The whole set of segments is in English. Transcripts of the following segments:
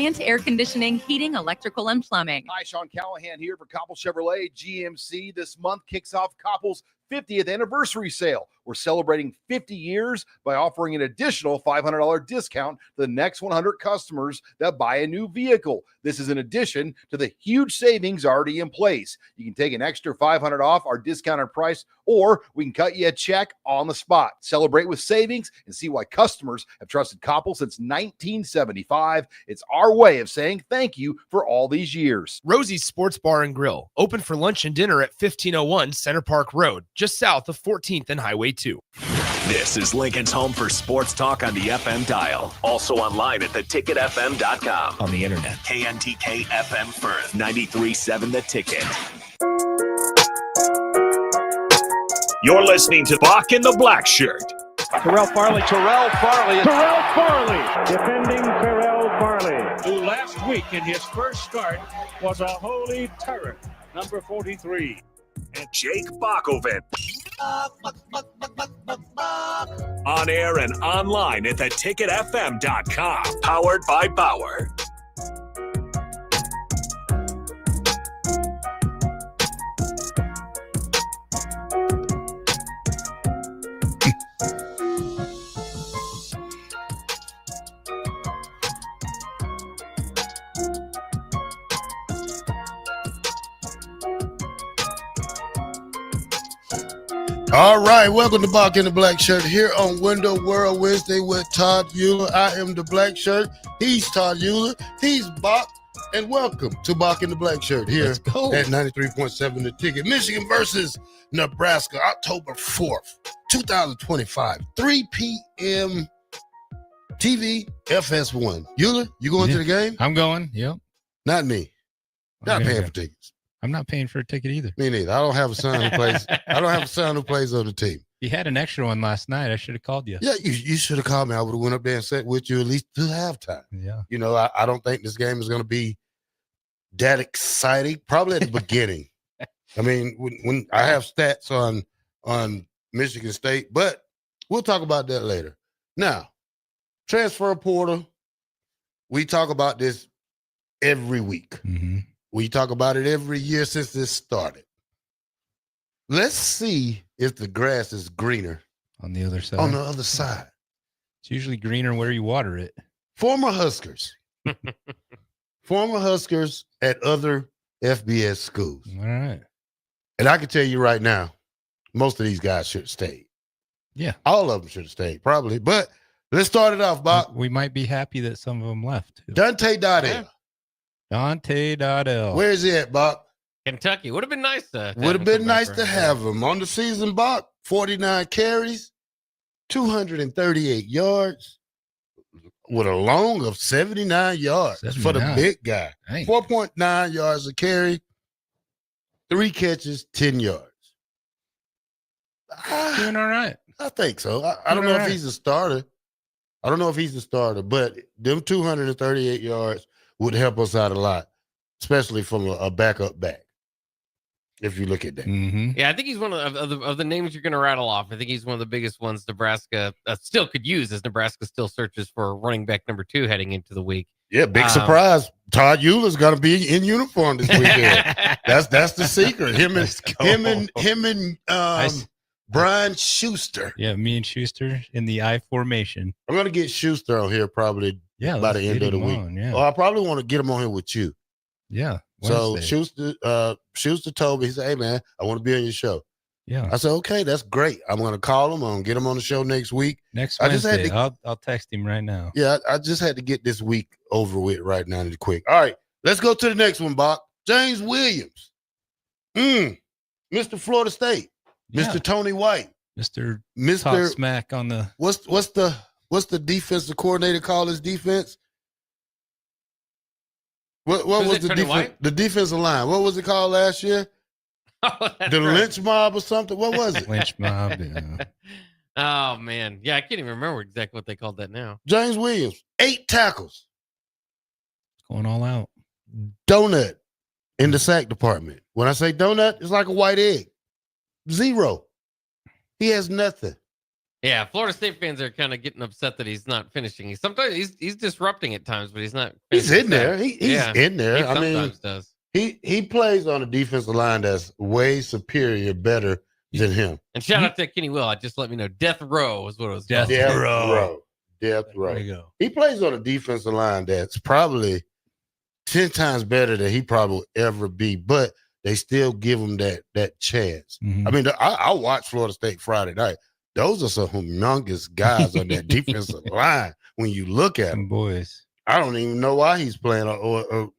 Bryant Air Conditioning, Heating, Electrical, and Plumbing. Hi, Sean Callahan here for Koppel Chevrolet GMC. This month kicks off Koppel's 50th anniversary sale. We're celebrating 50 years by offering an additional $500 discount to the next 100 customers that buy a new vehicle. This is in addition to the huge savings already in place. You can take an extra $500 off our discounted price, or we can cut you a check on the spot. Celebrate with savings and see why customers have trusted Koppel since 1975. It's our way of saying thank you for all these years. Rosie's Sports Bar and Grill, open for lunch and dinner at 1501 Center Park Road, just south of 14th and Highway 2. This is Lincoln's home for sports talk on the FM dial. Also online at theticketfm.com. On the internet. KNTK FM Firth, 93.7 The Ticket. You're listening to Bock in the Blackshirt. Terrell Farley. Defending Terrell Farley, who last week in his first start was a holy terror, number 43. And Jake Bockoven. On air and online at theticketfm.com. Powered by Bauer. All right, welcome to Bock in the Black Shirt here on Window World Wednesday with Todd Euler. I am the Black Shirt. He's Todd Euler. He's Bock. And welcome to Bock in the Black Shirt here at 93.7 The Ticket. Michigan versus Nebraska, October 4th, 2025, 3 p.m. TV, FS1. Euler, you going to the game? I'm going, yep. Not me. Not paying for tickets. I'm not paying for a ticket either. Me neither. I don't have a son who plays. I don't have a son who plays on the team. You had an extra one last night. I should have called you. Yeah, you should have called me. I would have went up there and sat with you at least till halftime. Yeah. You know, I don't think this game is going to be that exciting. Probably at the beginning. I mean, when I have stats on Michigan State, but we'll talk about that later. Now, transfer portal. We talk about this every week. Mm-hmm. We talk about it every year since this started. Let's see if the grass is greener on the other side. On the other side. It's usually greener where you water it. Former Huskers. Former Huskers at other FBS schools. All right. And I can tell you right now, most of these guys should have stayed. Yeah. All of them should have stayed, probably. But let's start it off, Bob. We might be happy that some of them left. Dante Dardell. Yeah. Dante Dardell. Where is he at, Bob? Kentucky. Would have been nice to have him on the season, Bob. 49 carries, 238 yards, with a long of 79 yards 79. For the big guy. Dang. 4.9 yards a carry, 3 catches, 10 yards. Doing all right. I think so. I don't know if he's a starter. But them 238 yards would help us out a lot, especially from a backup back, if you look at that. Mm-hmm. Yeah, I think he's one of the names you're going to rattle off. I think he's one of the biggest ones Nebraska still could use, as Nebraska still searches for running back number 2 heading into the week. Yeah, big surprise. Todd Euler's going to be in uniform this weekend. That's the secret. Him and Brian Schuster. Yeah, me and Schuster in the I formation. I'm going to get Schuster on here probably by the end of the week. Yeah. I probably want to get him on here with you. Yeah. Wednesday. So Schuster told me, he said, "Hey man, I want to be on your show." Yeah. I said, "Okay, that's great. I'm going to call him. I'm going to get him on the show next week." Next Wednesday. I'll text him right now. Yeah, I just had to get this week over with right now and quick. All right, let's go to the next one, Bob. James Williams. Mr. Florida State. Yeah. Mr. Tony White. Mr. Talk smack on the what's the defensive coordinator call his defense? What was the defense? The defensive line. What was it called last year? Oh, the lynch mob or something? What was it? Lynch mob. Yeah. Oh man, yeah, I can't even remember exactly what they called that now. James Williams, 8 tackles. Going all out. Donut in the sack department. When I say donut, it's like a white egg. 0. He has nothing. Yeah, Florida State fans are kind of getting upset that he's not finishing. Sometimes he's disrupting at times, but he's not. He's in there. He's In there. He I mean, sometimes does. He plays on a defensive line that's way superior, better than him. And shout out to Kenny Will. Just let me know. Death Row is what it was. Death Row. There you go. He plays on a defensive line that's probably 10 times better than he probably will ever be, but they still give him that chance. Mhm. I mean, I watched Florida State Friday night. Those are some humongous guys on that defensive line. When you look at them, Boys. I don't even know why he's playing.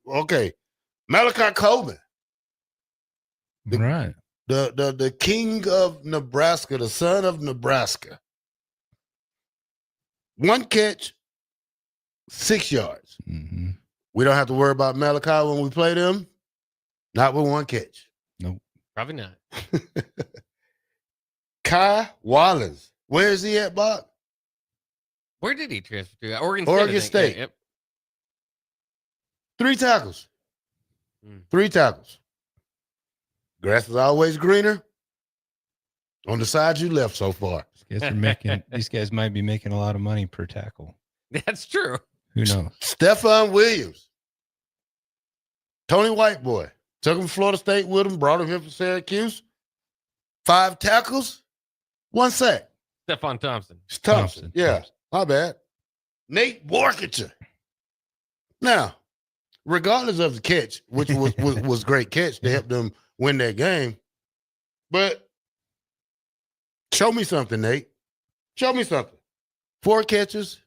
Okay, Malachi Coleman, Right. the king of Nebraska, the son of Nebraska. 1 catch, 6 yards. Mm-hmm. We don't have to worry about Malachi when we play them. Not with 1 catch. Nope. Probably not. Kai Wallens. Where is he at, Bock? Where did he transfer to? Oregon Oregon State. State. Yeah, yep. 3 tackles. Mm. 3 tackles. Grass is always greener on the side you left so far. These guys might be making a lot of money per tackle. That's true. Who knows? Stephon Williams. Tony Whiteboy. Took him to Florida State with him, brought him here from Syracuse. 5 tackles, 1 sack. Stephon Thompson. It's Thompson. Yeah, my bad. Nate Borkicher. Now, regardless of the catch, which was great catch to help them win that game, but show me something, Nate. Show me something. 4 catches,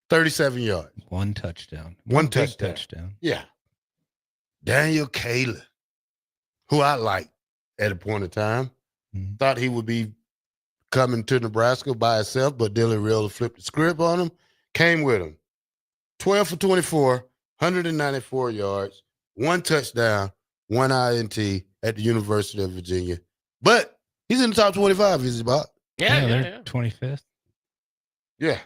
37 yards. 1 touchdown. One big touchdown. Yeah. Daniel Kaler, who I liked at a point in time, thought he would be coming to Nebraska by himself, but Dylan Real flipped the script on him, came with him. 12 for 24, 194 yards, 1 touchdown, 1 INT at the University of Virginia. But he's in the top 25, is he, Bob? Yeah. 25th. Yeah.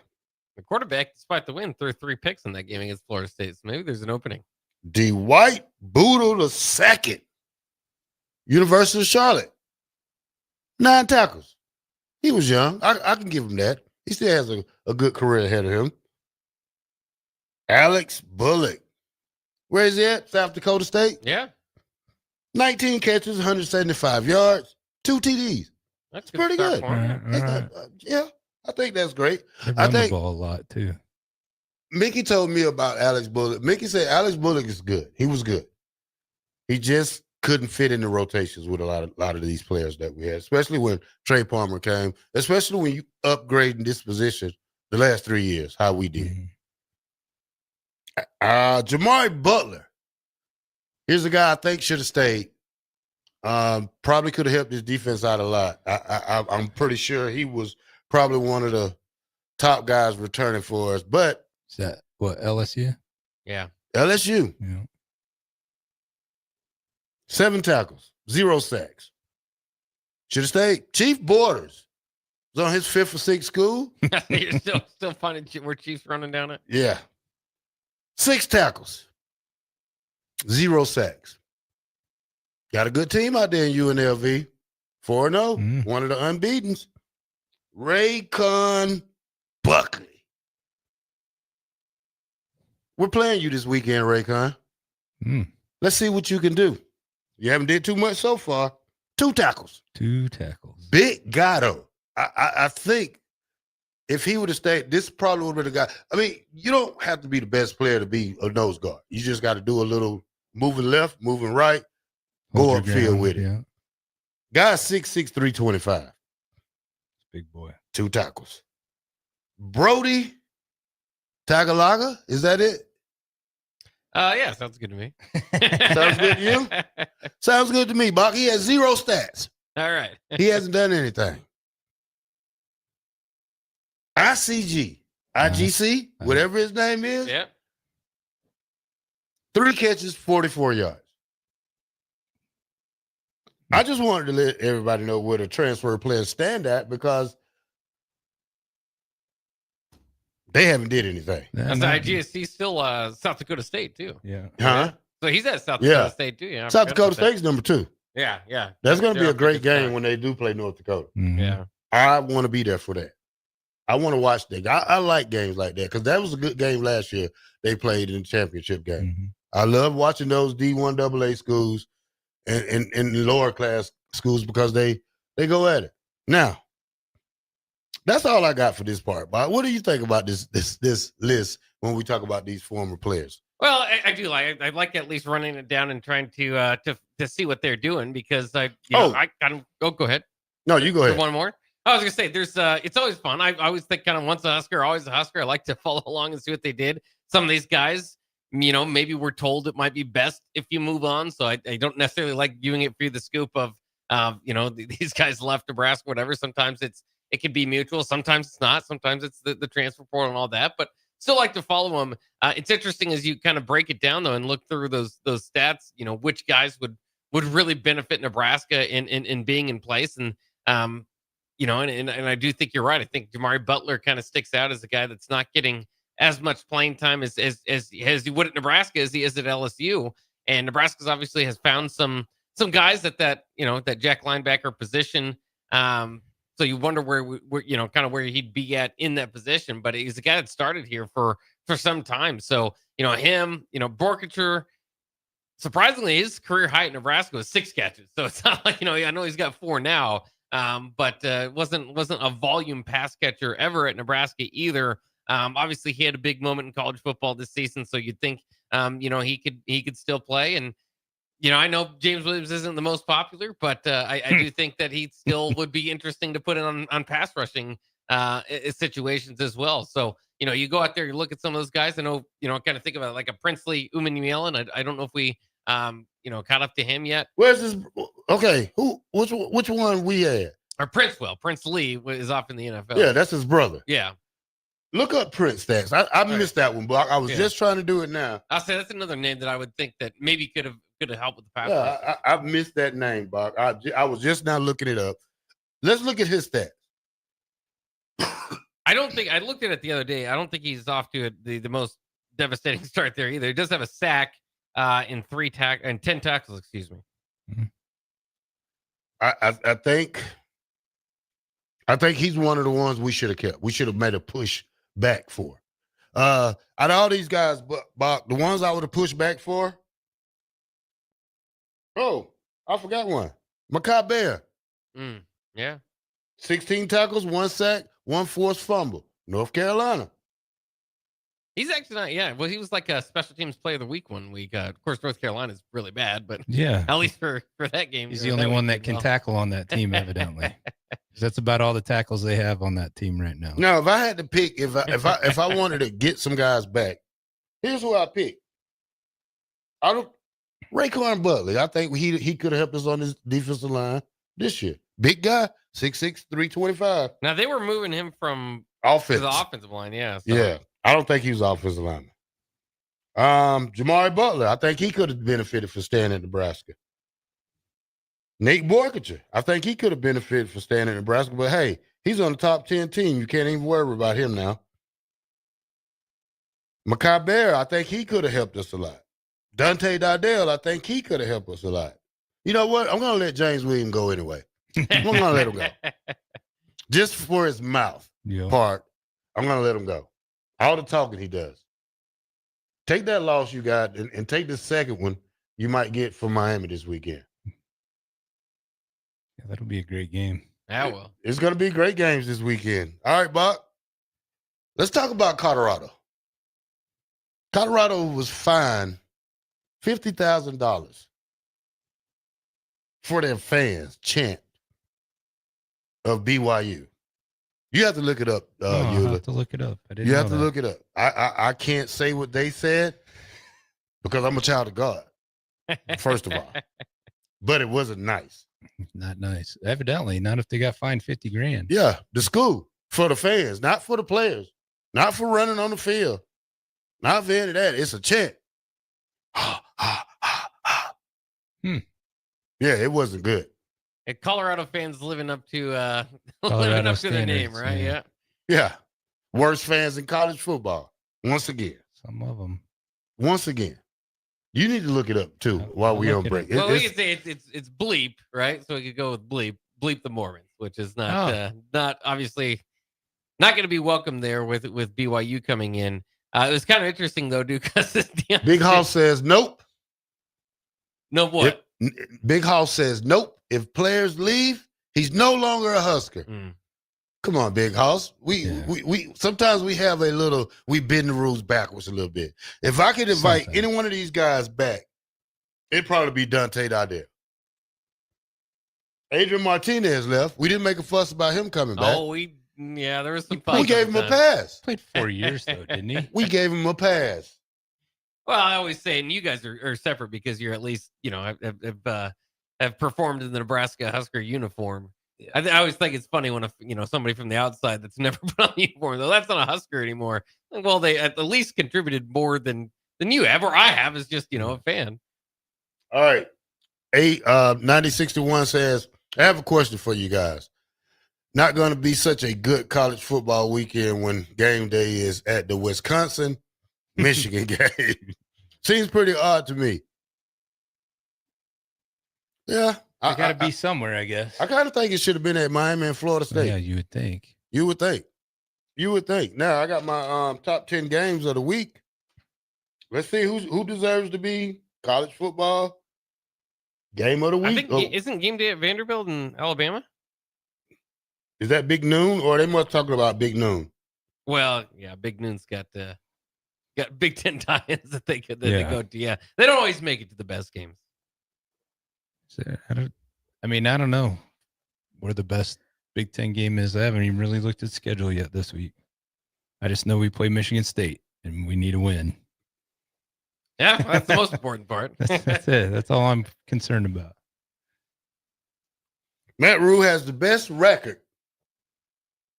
The quarterback, despite the win, threw 3 picks in that game against Florida State. So maybe there's an opening. Dwight Boodle II, University of Charlotte. 9 tackles. He was young. I can give him that. He still has a good career ahead of him. Alex Bullock. Where is he at? South Dakota State? Yeah. 19 catches, 175 yards, 2 TDs. That's pretty good. Right. Yeah, I think that's great. They I run the think ball a lot, too. Mickey told me about Alex Bullock. Mickey said Alex Bullock is good. He was good. He just couldn't fit in the rotations with a lot of these players that we had, especially when Trey Palmer came, especially when you upgrading this position the last 3 years, how we did. Jamari Butler. Here's a guy I think should have stayed. Probably could have helped his defense out a lot. I'm pretty sure he was probably one of the top guys returning for us. But Is that what, LSU? Yeah. LSU, Yeah. 7 tackles, 0 sacks. Should have stayed. Chief Borders was on his 5th or 6th school. You're still finding where Chiefs running down it? Yeah. 6 tackles, 0 sacks. Got a good team out there in UNLV. 4-0, one of the unbeatens. Raycon Buckley. We're playing you this weekend, Raycon. Let's see what you can do. You haven't did too much so far. 2 tackles. 2 tackles. Big Gatto. I think if he would have stayed, this probably would have been the guy. I mean, you don't have to be the best player to be a nose guard. You just got to do a little moving left, moving right, go upfield with it. Yeah. Guy's 6'6", 325. Big boy. 2 tackles. Brody Tagalaga, is that it? Yeah, sounds good to me. Sounds good to you? Sounds good to me, Bock. He has 0 stats. All right. He hasn't done anything. IGC, whatever his name is. Yeah. 3 catches, 44 yards. I just wanted to let everybody know where the transfer players stand at because they haven't did anything. That's IGSC still South Dakota State too. Yeah. Huh? So he's at South Dakota State too. Yeah. South Dakota State's number 2. Yeah. That's going to be a great game when they do play North Dakota. Yeah. I want to be there for that. I want to watch that. I like games like that because that was a good game last year they played in the championship game. Mm-hmm. I love watching those D1 AA schools and lower class schools because they go at it. Now, that's all I got for this part. But what do you think about this list when we talk about these former players? Well, I do like. I like at least running it down and trying to see what they're doing because I kind of go ahead. No, you go ahead. One more. I was gonna say there's it's always fun. I always think kind of once a Husker, always a Husker. I like to follow along and see what they did. Some of these guys, maybe we're told it might be best if you move on. So I don't necessarily like viewing it through the scoop of these guys left Nebraska, whatever. Sometimes it can be mutual. Sometimes it's not. Sometimes it's the transfer portal and all that. But still like to follow them. It's interesting as you kind of break it down though and look through those stats. Which guys would really benefit Nebraska in being in place and. And I do think you're right. I think Jamari Butler kind of sticks out as a guy that's not getting as much playing time as he would at Nebraska as he is at LSU. And Nebraska's obviously has found some guys at that jack linebacker position. So you wonder where kind of where he'd be at in that position. But he's a guy that started here for some time. So him, Borkature. Surprisingly, his career high at Nebraska was 6 catches. So it's not like I know he's got 4 now. But wasn't a volume pass catcher ever at Nebraska either. Obviously, he had a big moment in college football this season, so you'd think he could still play. And I know James Williams isn't the most popular, but I do think that he still would be interesting to put in on pass rushing situations as well. So you go out there, you look at some of those guys. I know kind of think about it like a Princely Umanmielen. I don't know if we caught up to him yet. Where's this? Okay, which one we had? Or Prince Lee is off in the NFL. Yeah, that's his brother. Yeah. Look up Prince stats. I missed that one, but I was just trying to do it now. I'll say that's another name that I would think that maybe could have helped with the pass. Yeah, I missed that name, Bock. I was just now looking it up. Let's look at his stats. I looked at it the other day. I don't think he's off to the most devastating start there either. He does have a sack in 10 tackles, excuse me. Mm-hmm. I think he's one of the ones we should have kept. We should have made a push back for. Out of all these guys, Bock, the ones I would have pushed back for. Oh, I forgot one. Makai Bear. Yeah. 16 tackles, 1 sack, 1 forced fumble. North Carolina. He's actually not, yeah. Well, he was like a special teams player of the week 1 week. Of course, North Carolina is really bad, but yeah, at least for that game. He's the only one that can tackle on that team, evidently. That's about all the tackles they have on that team right now. No, if I had to pick, if I wanted to get some guys back, here's who I pick. Raekwon Butley. I think he could have helped us on this defensive line this year. Big guy, 6'6", 325. Now they were moving him from offense to the offensive line, yeah. So. Yeah. I don't think he was offensive lineman. Jamari Butler, I think he could have benefited for staying at Nebraska. Nate Borkature, I think he could have benefited for staying at Nebraska, but hey, he's on the top 10 team. You can't even worry about him now. Makai Bear, I think he could have helped us a lot. Dante Dardell, I think he could have helped us a lot. You know what? I'm going to let James Williams go anyway. I'm going to let him go. Just for his mouth part, I'm going to let him go. All the talking he does. Take that loss you got and take the second one you might get from Miami this weekend. Yeah, that'll be a great game. Yeah, well. It's going to be great games this weekend. All right, Bock. Let's talk about Colorado. Colorado was fined $50,000 for their fans chant of BYU. You have to look it up, I have to look it up. You have to look it up. I can't say what they said because I'm a child of God, first of all. But it wasn't nice. Not nice. Evidently, not if they got fined $50,000. Yeah, the school for the fans, not for the players, not for running on the field, not for any of that. It's a chant. Yeah, it wasn't good. And Colorado fans living up to their name, right? Yeah. Yeah. Worst fans in college football. Once again. Some of them. Once again. You need to look it up too while we on break. Well, we can say it's bleep, right? So we could go with bleep the Mormons, which is not obviously not going to be welcome there with BYU coming in. It was kind of interesting though, dude, because Big House says nope. No what? Big House says nope. If players leave, he's no longer a Husker. Come on, Big House. We sometimes we have we bend the rules backwards a little bit. If I could invite any one of these guys back, it'd probably be Dante Dardell. Adrian Martinez left. We didn't make a fuss about him coming back. Oh, there was some. We gave him a pass. Played 4 years though, didn't he? We gave him a pass. Well, I always say, and you guys are separate because you're at least have performed in the Nebraska Husker uniform. I always think it's funny when somebody from the outside that's never put on the uniform, though, that's not a Husker anymore. Well, they at the least contributed more than you have, or I have, as just a fan. All right. 9061 says, I have a question for you guys. Not going to be such a good college football weekend when game day is at the Wisconsin-Michigan game. Seems pretty odd to me. Yeah. I got to be somewhere, I guess. I kind of think it should have been at Miami and Florida State. Yeah, you would think. You would think. Now, I got my top 10 games of the week. Let's see who deserves to be college football game of the week. I think isn't game day at Vanderbilt in Alabama? Is that Big Noon, or they must talking about Big Noon? Well, yeah, Big Noon's got Big Ten tie-ins that they go to. Yeah, they don't always make it to the best games. So, I don't know where the best Big Ten game is. I haven't even really looked at the schedule yet this week. I just know we play Michigan State and we need a win. Yeah, that's the most important part. That's it. That's all I'm concerned about. Matt Rule has the best record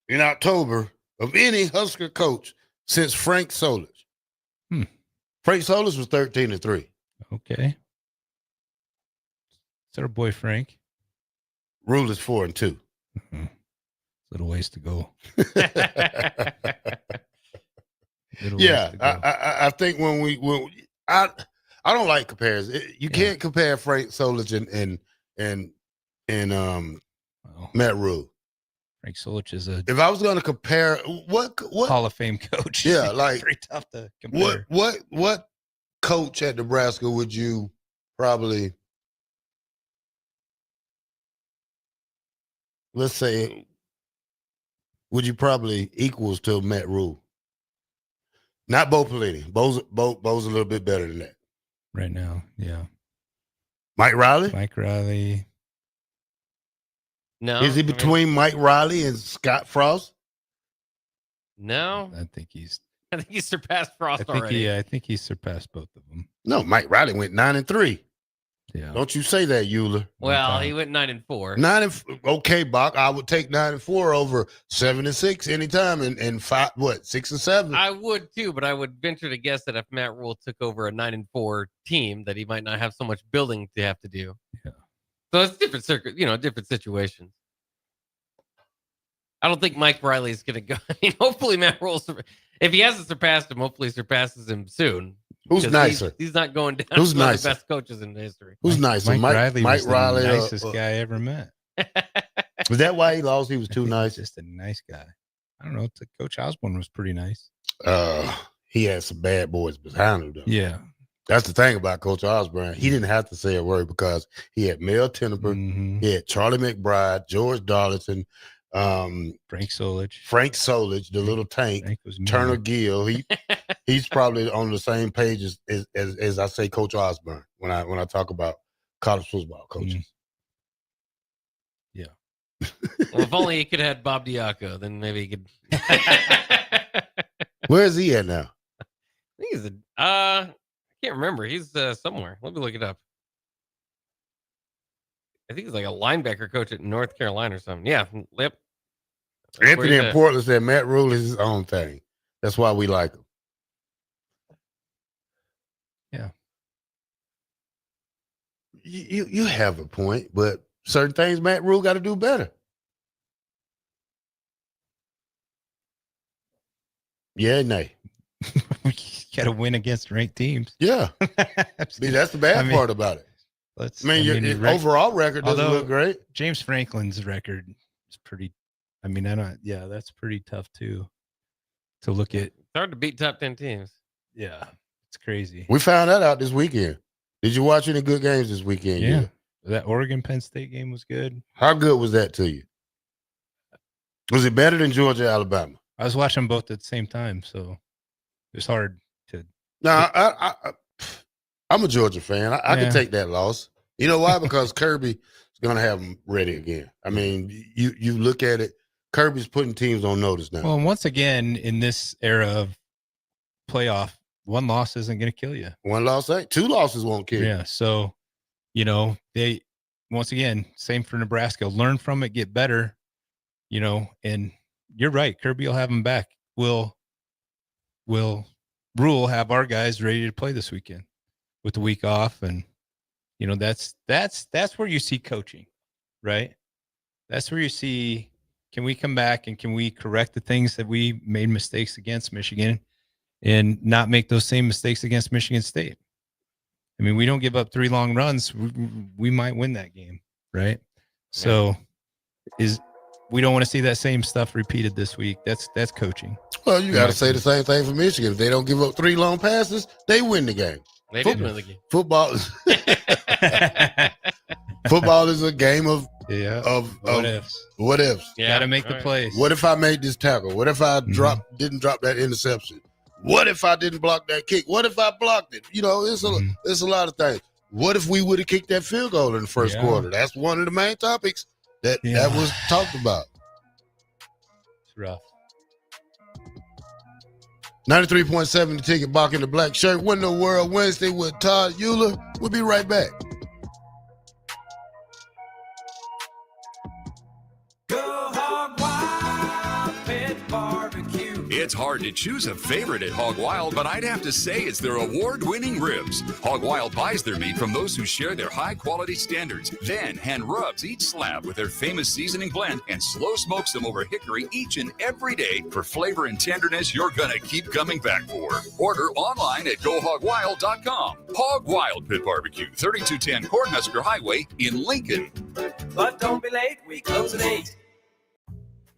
in October of any Husker coach since Frank Solich. Frank Solich was 13-3. Okay. It's our boy Frank. Rule is 4-2. Little ways to go. I think when I don't like comparisons. You can't compare Frank Solich and Matt Rule. Frank Solich is if I was going to compare what Hall of Fame coach. Yeah, like very tough to compare. What coach at Nebraska would you probably, let's say, would you probably equals to Matt Rule? Not Bo Pelini. Bo's a little bit better than that right now. Yeah. Mike Riley. No. Is he between Mike Riley and Scott Frost? No. I think he's surpassed Frost already. I think he's surpassed both of them. No, Mike Riley went 9-3. Yeah. Don't you say that, Euler. Well, he went 9-4. Okay, Bock. I would take 9-4 over 7-6 anytime and 6-7. I would too, but I would venture to guess that if Matt Rule took over a 9-4 team, that he might not have so much building to have to do. Yeah. So it's different different situations. I don't think Mike Riley is going to go. I mean, hopefully Matt Rule, if he hasn't surpassed him, hopefully surpasses him soon. Who's nicer? He's not going down. Who's one nicer? of the best coaches in history. Who's nicer? Mike Riley was Riley, the nicest guy I ever met. Was that why he lost? He was too nice. Just a nice guy. I don't know. Coach Osborne was pretty nice. He had some bad boys behind him, though. Yeah. That's the thing about Coach Osborne. He didn't have to say a word because he had Mel Tenenberg, he had Charlie McBride, George Darlington, Frank Solich, the little tank, Turner Gill. He's probably on the same page as I say Coach Osborne when I talk about college football coaches. Yeah. Well, if only he could have had Bob Diaco, then maybe he could. Where is he at now? I think he's I can't remember. He's somewhere. Let me look it up. I think he's like a linebacker coach at North Carolina or something. Yeah. Yep. Anthony in Portland said Matt Rule is his own thing. That's why we like him. Yeah. You have a point, but certain things Matt Rule got to do better. Yeah, nay. You got to win against ranked teams. Yeah. See, that's the bad part about it. Your overall record doesn't look great. James Franklin's record is pretty I mean, that's pretty tough too. To look at. It's hard to beat top 10 teams. Yeah, it's crazy. We found that out this weekend. Did you watch any good games this weekend? Yeah. That Oregon-Penn State game was good. How good was that to you? Was it better than Georgia, Alabama? I was watching both at the same time, so it was hard to. No, I'm a Georgia fan. I can take that loss. You know why? Because Kirby is going to have them ready again. I mean, you look at it, Kirby's putting teams on notice now. Well, once again, in this era of playoff, one loss isn't going to kill you. One loss ain't. Two losses won't kill you. Yeah, so, they, once again, same for Nebraska. Learn from it, get better, and you're right. Kirby will have them back. Will Rule have our guys ready to play this weekend with the week off? And, that's where you see coaching, right? That's where you see, can we come back and can we correct the things that we made mistakes against Michigan and not make those same mistakes against Michigan State? I mean, we don't give up 3 long runs. We might win that game, right? So we don't want to see that same stuff repeated this week. That's coaching. Well, you got to say the same thing for Michigan. If they don't give up 3 long passes, they win the game. They did win the game. Football is a game of what ifs. What ifs? Yeah, got to make the plays. What if I made this tackle? What if I didn't drop that interception? What if I didn't block that kick? What if I blocked it? It's a lot of things. What if we would have kicked that field goal in the first quarter? That's one of the main topics that was talked about. It's rough. 93.7 The Ticket, Bock in the Black Shirt. Window World Wednesday with Todd Euler. We'll be right back. It's hard to choose a favorite at Hog Wild, but I'd have to say it's their award-winning ribs. Hog Wild buys their meat from those who share their high-quality standards, then hand rubs each slab with their famous seasoning blend and slow smokes them over hickory each and every day for flavor and tenderness you're gonna keep coming back for. Order online at GoHogWild.com. Hog Wild Pit Barbecue, 3210 Cornhusker Highway in Lincoln. But don't be late, we close at 8.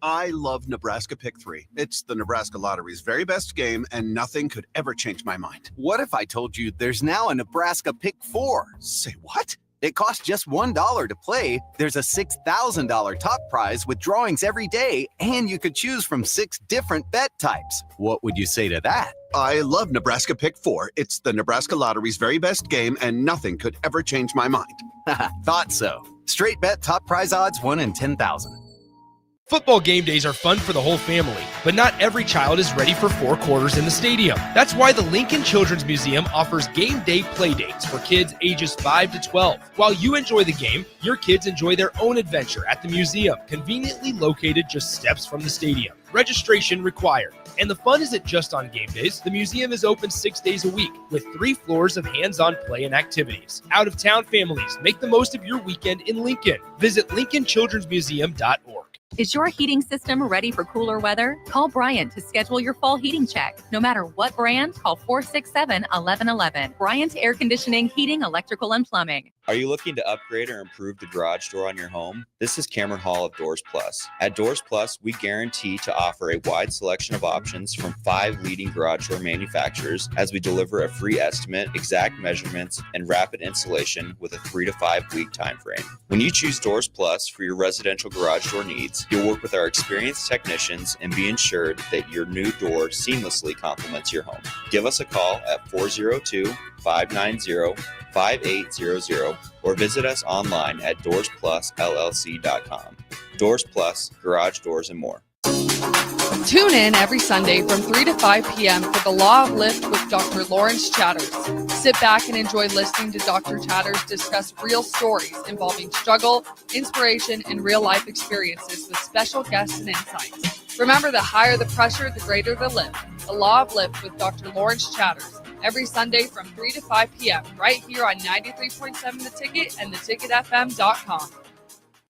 I love Nebraska Pick 3. It's the Nebraska Lottery's very best game, and nothing could ever change my mind. What if I told you there's now a Nebraska Pick 4? Say what? It costs just $1 to play. There's a $6,000 top prize with drawings every day, and you could choose from 6 different bet types. What would you say to that? I love Nebraska Pick 4. It's the Nebraska Lottery's very best game, and nothing could ever change my mind. Thought so. Straight bet top prize odds 1 in 10,000. Football game days are fun for the whole family, but not every child is ready for 4 quarters in the stadium. That's why the Lincoln Children's Museum offers game day play dates for kids ages 5 to 12. While you enjoy the game, your kids enjoy their own adventure at the museum, conveniently located just steps from the stadium. Registration required. And the fun isn't just on game days. The museum is open 6 days a week with 3 floors of hands-on play and activities. Out-of-town families, make the most of your weekend in Lincoln. Visit lincolnchildrensmuseum.org. Is your heating system ready for cooler weather? Call Bryant to schedule your fall heating check. No matter what brand, call 467-1111. Bryant Air Conditioning, Heating, Electrical, and Plumbing. Are you looking to upgrade or improve the garage door on your home? This is Cameron Hall of Doors Plus. At Doors Plus, we guarantee to offer a wide selection of options from 5 leading garage door manufacturers as we deliver a free estimate, exact measurements, and rapid installation with a 3 to 5 week time frame. When you choose Doors Plus for your residential garage door needs, you'll work with our experienced technicians and be ensured that your new door seamlessly complements your home. Give us a call at 402-590-5800 or visit us online at DoorsPlusLLC.com. Doors Plus, garage doors and more. Tune in every Sunday from 3 to 5 p.m. for The Law of Lift with Dr. Lawrence Chatters. Sit back and enjoy listening to Dr. Chatters discuss real stories involving struggle, inspiration, and real-life experiences with special guests and insights. Remember, the higher the pressure, the greater the lift. The Law of Lift with Dr. Lawrence Chatters. Every Sunday from 3 to 5 p.m. right here on 93.7 The Ticket and theticketfm.com.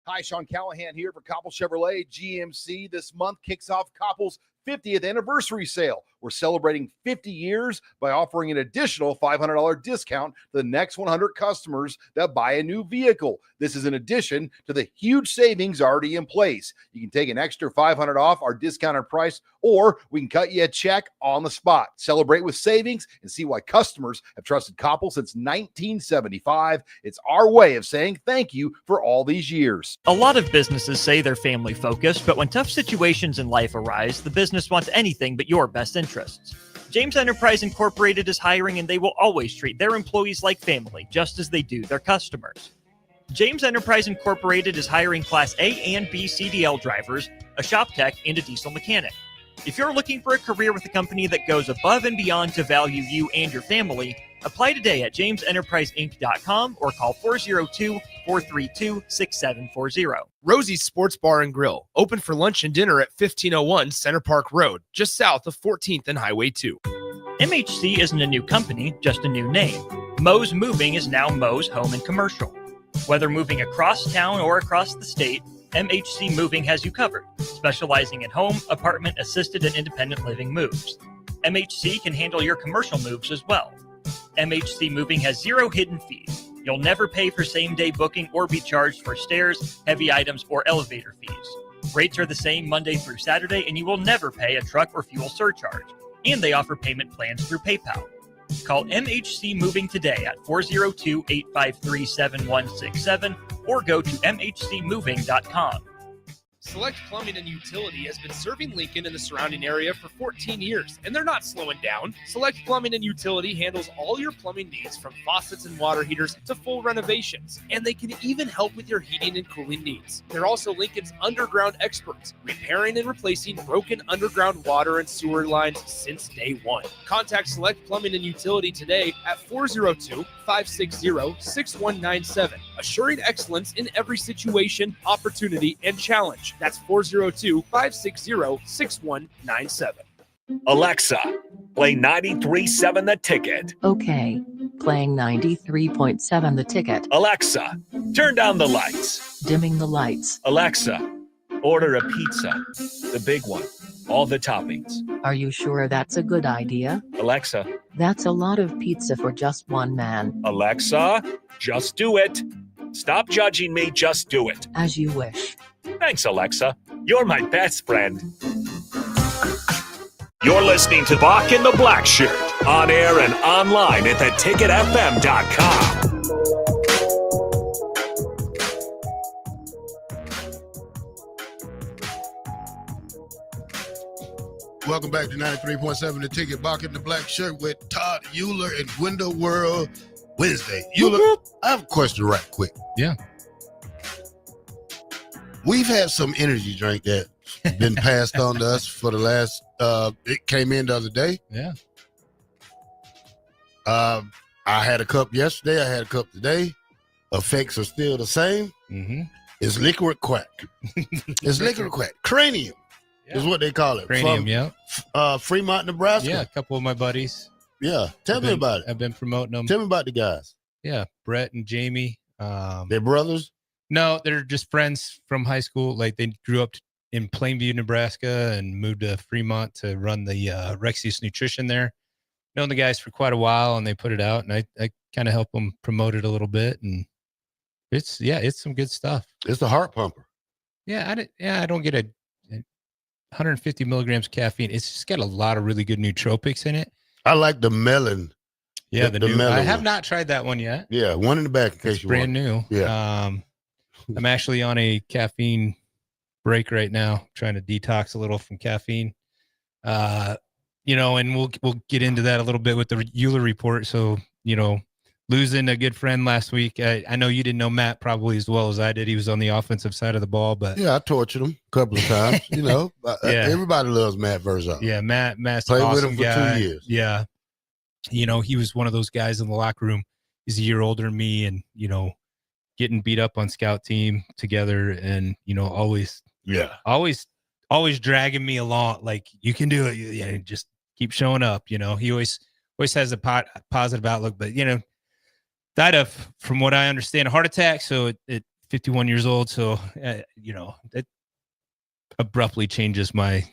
Hi, Sean Callahan here for Koppel Chevrolet GMC. This month kicks off Koppel's 50th anniversary sale. We're celebrating 50 years by offering an additional $500 discount to the next 100 customers that buy a new vehicle. This is in addition to the huge savings already in place. You can take an extra $500 off our discounted price, or we can cut you a check on the spot. Celebrate with savings and see why customers have trusted Koppel since 1975. It's our way of saying thank you for all these years. A lot of businesses say they're family focused, but when tough situations in life arise, the business wants anything but your best interests. James Enterprise Incorporated is hiring, and they will always treat their employees like family, just as they do their customers. James Enterprise Incorporated is hiring Class A and B CDL drivers, a shop tech, and a diesel mechanic. If you're looking for a career with a company that goes above and beyond to value you and your family, apply today at jamesenterpriseinc.com or call 402-432-6740. Rosie's Sports Bar and Grill, open for lunch and dinner at 1501 Center Park Road, just south of 14th and Highway 2. MHC isn't a new company, just a new name. Moe's Moving is now Moe's Home and Commercial. Whether moving across town or across the state, MHC Moving has you covered, specializing in home, apartment, assisted, and independent living moves. MHC can handle your commercial moves as well. MHC Moving has zero hidden fees. You'll never pay for same-day booking or be charged for stairs, heavy items, or elevator fees. Rates are the same Monday through Saturday, and you will never pay a truck or fuel surcharge. And they offer payment plans through PayPal. Call MHC Moving today at 402-853-7167 or go to mhcmoving.com. Select Plumbing and Utility has been serving Lincoln and the surrounding area for 14 years, and they're not slowing down. Select Plumbing and Utility handles all your plumbing needs, from faucets and water heaters to full renovations, and they can even help with your heating and cooling needs. They're also Lincoln's underground experts, repairing and replacing broken underground water and sewer lines since day one. Contact Select Plumbing and Utility today at 402-560-6197, assuring excellence in every situation, opportunity, and challenge. That's 402-560-6197. Alexa, play 93.7 The Ticket. Okay, playing 93.7 The Ticket. Alexa, turn down the lights. Dimming the lights. Alexa, order a pizza. The big one. All the toppings. Are you sure that's a good idea? Alexa. That's a lot of pizza for just one man. Alexa, just do it. Stop judging me, just do it. As you wish. Thanks, Alexa. You're my best friend. You're listening to Bock and the Blackshirt, on air and online at theticketfm.com. Welcome back to 93.7 The Ticket, Bock and the Blackshirt with Todd Euler and Window World Wednesday. Euler, I have a question right quick. Yeah. We've had some energy drink that's been passed on to us for the last, it came in the other day. Yeah. I had a cup yesterday. I had a cup today. Effects are still the same. Mm-hmm. It's liquid quack. It's liquid quack. Cranium is what they call it. Cranium, from, Fremont, Nebraska. Yeah, a couple of my buddies. Yeah. Tell me about it. I've been promoting them. Tell me about the guys. Yeah, Brett and Jamie. They're brothers? No, they're just friends from high school. Like, they grew up in Plainview, Nebraska, and moved to Fremont to run the Rexius Nutrition there. Known the guys for quite a while, and they put it out, and I kind of help them promote it a little bit, and it's some good stuff. It's the heart pumper. Yeah, I don't get 150 milligrams caffeine. It's just got a lot of really good nootropics in it. I like the melon. Yeah, the new. melon I have one. not tried that one yet. Yeah, one in the back in case It's you brand want. new. Yeah. I'm actually on a caffeine break right now, trying to detox a little from caffeine. And we'll get into that a little bit with the Euler report. So, losing a good friend last week. I know you didn't know Matt probably as well as I did. He was on the offensive side of the ball, but yeah, I tortured him a couple of times. Everybody loves Matt Verzo. Yeah, Matt's played awesome with him for guy. 2 years. Yeah, he was one of those guys in the locker room. He's a year older than me, and getting beat up on scout team together, and always dragging me along. Like, you can do it. Just keep showing up. He always has a positive outlook, but died of, from what I understand, a heart attack. So at 51 years old. So, that abruptly changes my,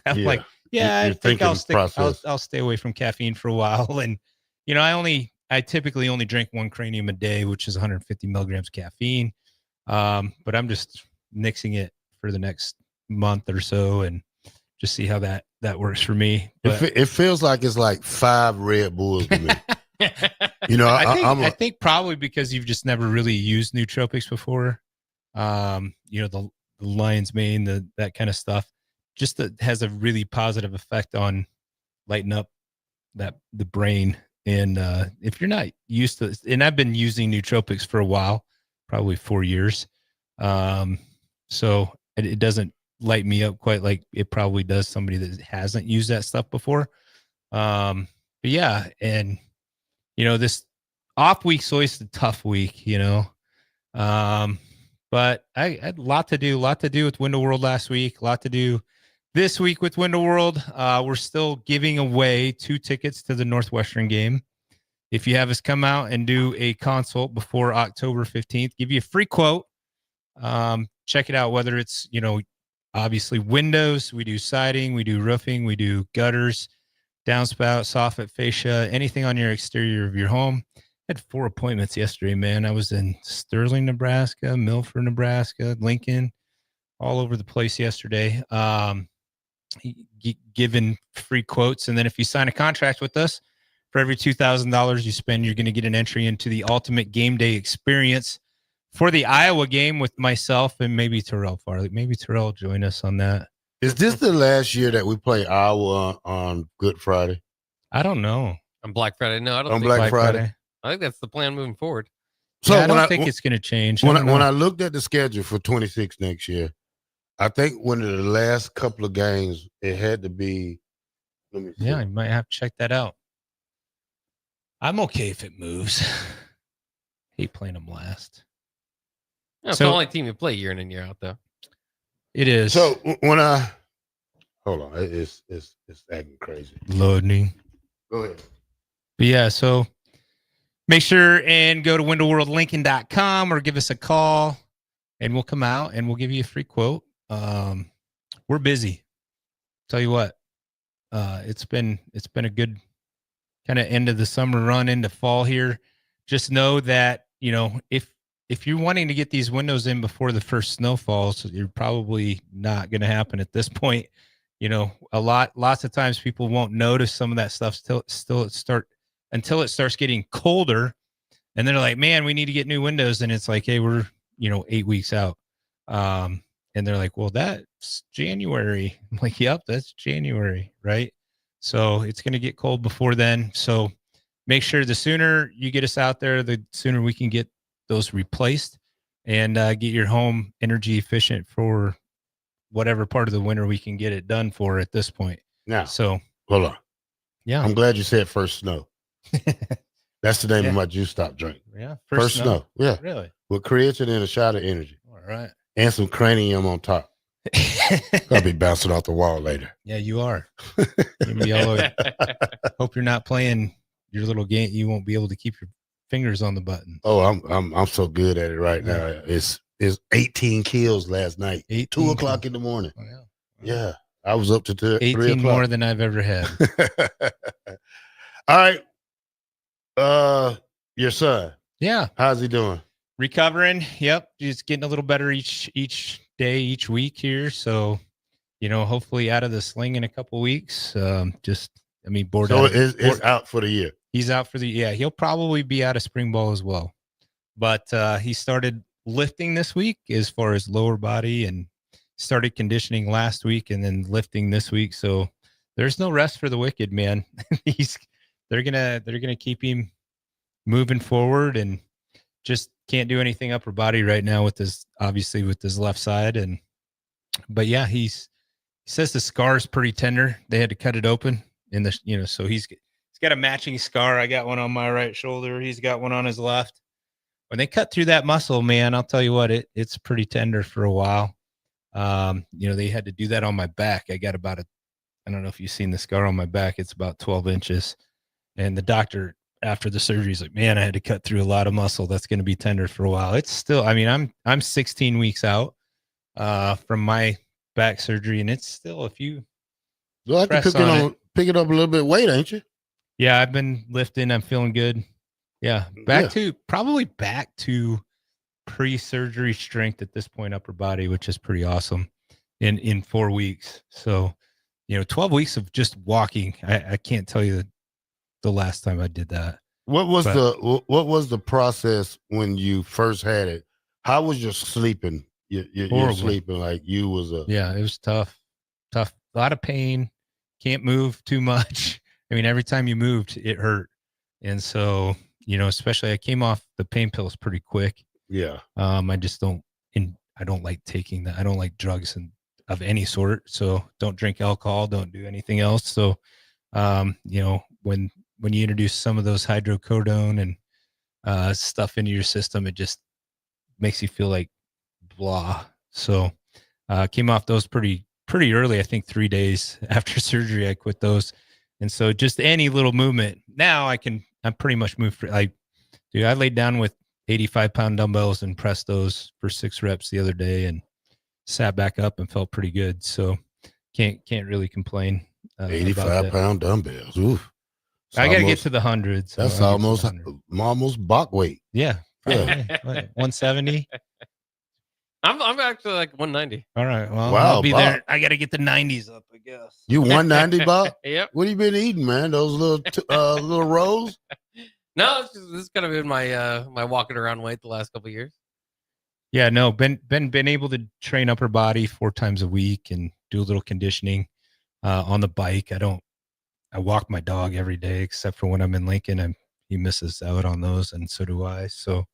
I'm like, Yeah, your I think thinking process. I'll stay away from caffeine for a while. And, I typically only drink one cranium a day, which is 150 milligrams of caffeine. But I'm just mixing it for the next month or so and just see how that works for me. But It feels like it's like 5 Red Bulls to me. I think probably because you've just never really used nootropics before. The lion's mane, that kind of stuff, just has a really positive effect on lighten up the brain. And if you're not used to, and I've been using nootropics for a while, probably 4 years. So it doesn't light me up quite like it probably does somebody that hasn't used that stuff before. But yeah. And, this off week's always a tough week, but I had a lot to do with Window World last week, a lot to do this week with Window World. We're still giving away 2 tickets to the Northwestern game. If you have us come out and do a consult before October 15th, give you a free quote. Check it out, whether it's, obviously windows, we do siding, we do roofing, we do gutters, downspout, soffit, fascia, anything on your exterior of your home. I had 4 appointments yesterday, man. I was in Sterling, Nebraska, Milford, Nebraska, Lincoln, all over the place yesterday. Given free quotes. And then if you sign a contract with us, for every $2,000 you spend, you're going to get an entry into the ultimate game day experience for the Iowa game with myself and maybe Terrell Farley. Maybe Terrell will join us on that. Is this the last year that we play Iowa on Good Friday? I don't know. On Black Friday? No, I don't On think Black Friday. I think that's the plan moving forward. So I don't think it's going to change. When I looked at the schedule for 26 next year, I think one of the last couple of games, it had to be. Let me see. Yeah, you might have to check that out. I'm okay if it moves. Hate playing them last. It's the only team you play year in and year out, though. It is. So when hold on, it's acting crazy. Loading. Go ahead. But yeah, so make sure and go to windowworldlincoln.com or give us a call and we'll come out and we'll give you a free quote. We're busy. Tell you what, it's been a good kind of end of the summer run into fall here. Just know that, if you're wanting to get these windows in before the first snow falls, you're probably not going to happen at this point. Lots of times people won't notice some of that stuff until it starts getting colder. And they're like, man, we need to get new windows. And it's like, hey, we're, 8 weeks out. And they're like, well, that's January. I'm like, yep, that's January. Right. So it's going to get cold before then. So make sure the sooner you get us out there, the sooner we can get those replaced and get your home energy efficient for whatever part of the winter we can get it done for at this point. Now, so hold on. Yeah. I'm glad you said first snow. That's the name of my juice stop drink. Yeah. First snow. Yeah. Really? With creatine and a shot of energy. All right. And some cranium on top. I'll be bouncing off the wall later. Yeah, you are. You'll be all over. Hope you're not playing your little game. You won't be able to keep your fingers on the button. Oh, I'm so good at it right now. It's 18 kills last night. 2 o'clock in the morning. Oh, yeah. Yeah. I was up to 3 18 o'clock. more than I've ever had. All right. Your son. Yeah. How's he doing? Recovering. Yep. Just getting a little better each day, each week here. So, hopefully out of the sling in a couple weeks. Bored So out. it's out for the year. He's out for he'll probably be out of spring ball as well. But he started lifting this week as far as lower body and started conditioning last week and then lifting this week. So there's no rest for the wicked, man. They're gonna keep him moving forward and just can't do anything upper body right now with his left side. But yeah, he says the scar is pretty tender. They had to cut it open so he's got a matching scar. I got one on my right shoulder. He's got one on his left. When they cut through that muscle, man, I'll tell you what, it's pretty tender for a while. They had to do that on my back. I got I don't know if you've seen the scar on my back. It's about 12 inches. And the doctor after the surgery is like, man, I had to cut through a lot of muscle. That's going to be tender for a while. It's still, I'm 16 weeks out from my back surgery, and it's still a few Like press you're on it. picking up a little bit of weight, ain't you? Yeah, I've been lifting. I'm feeling good. Yeah, back to pre-surgery strength at this point, upper body, which is pretty awesome. In 4 weeks, so 12 weeks of just walking. I can't tell you the last time I did that. What was the process when you first had it? How was your sleeping? You're sleeping like you was a it was tough, a lot of pain. Can't move too much. I mean, every time you moved, it hurt, and so especially I came off the pain pills pretty quick. Yeah. I just don't, and I don't like taking that. I don't like drugs of any sort. So don't drink alcohol. Don't do anything else. So, when you introduce some of those hydrocodone and stuff into your system, it just makes you feel like blah. So, came off those pretty early. I think 3 days after surgery, I quit those. And so just any little movement. Now I'm pretty much moved. I laid down with 85-pound dumbbells and pressed those for 6 reps the other day and sat back up and felt pretty good. So can't really complain. 85-pound dumbbells. Oof. I got to get to the hundreds. So that's almost Bock weight. Yeah. 170. I'm actually like 190. All right. Well, wow, I'll be Bock. there. I got to get the 90s up, I guess. You 190, Bock? Yep. What have you been eating, man? Those little rolls? No, this is kind of been my my walking around weight the last couple of years. Yeah, no, been able to train upper body 4 times a week and do a little conditioning on the bike. I walk my dog every day except for when I'm in Lincoln. He misses out on those, and so do I. So,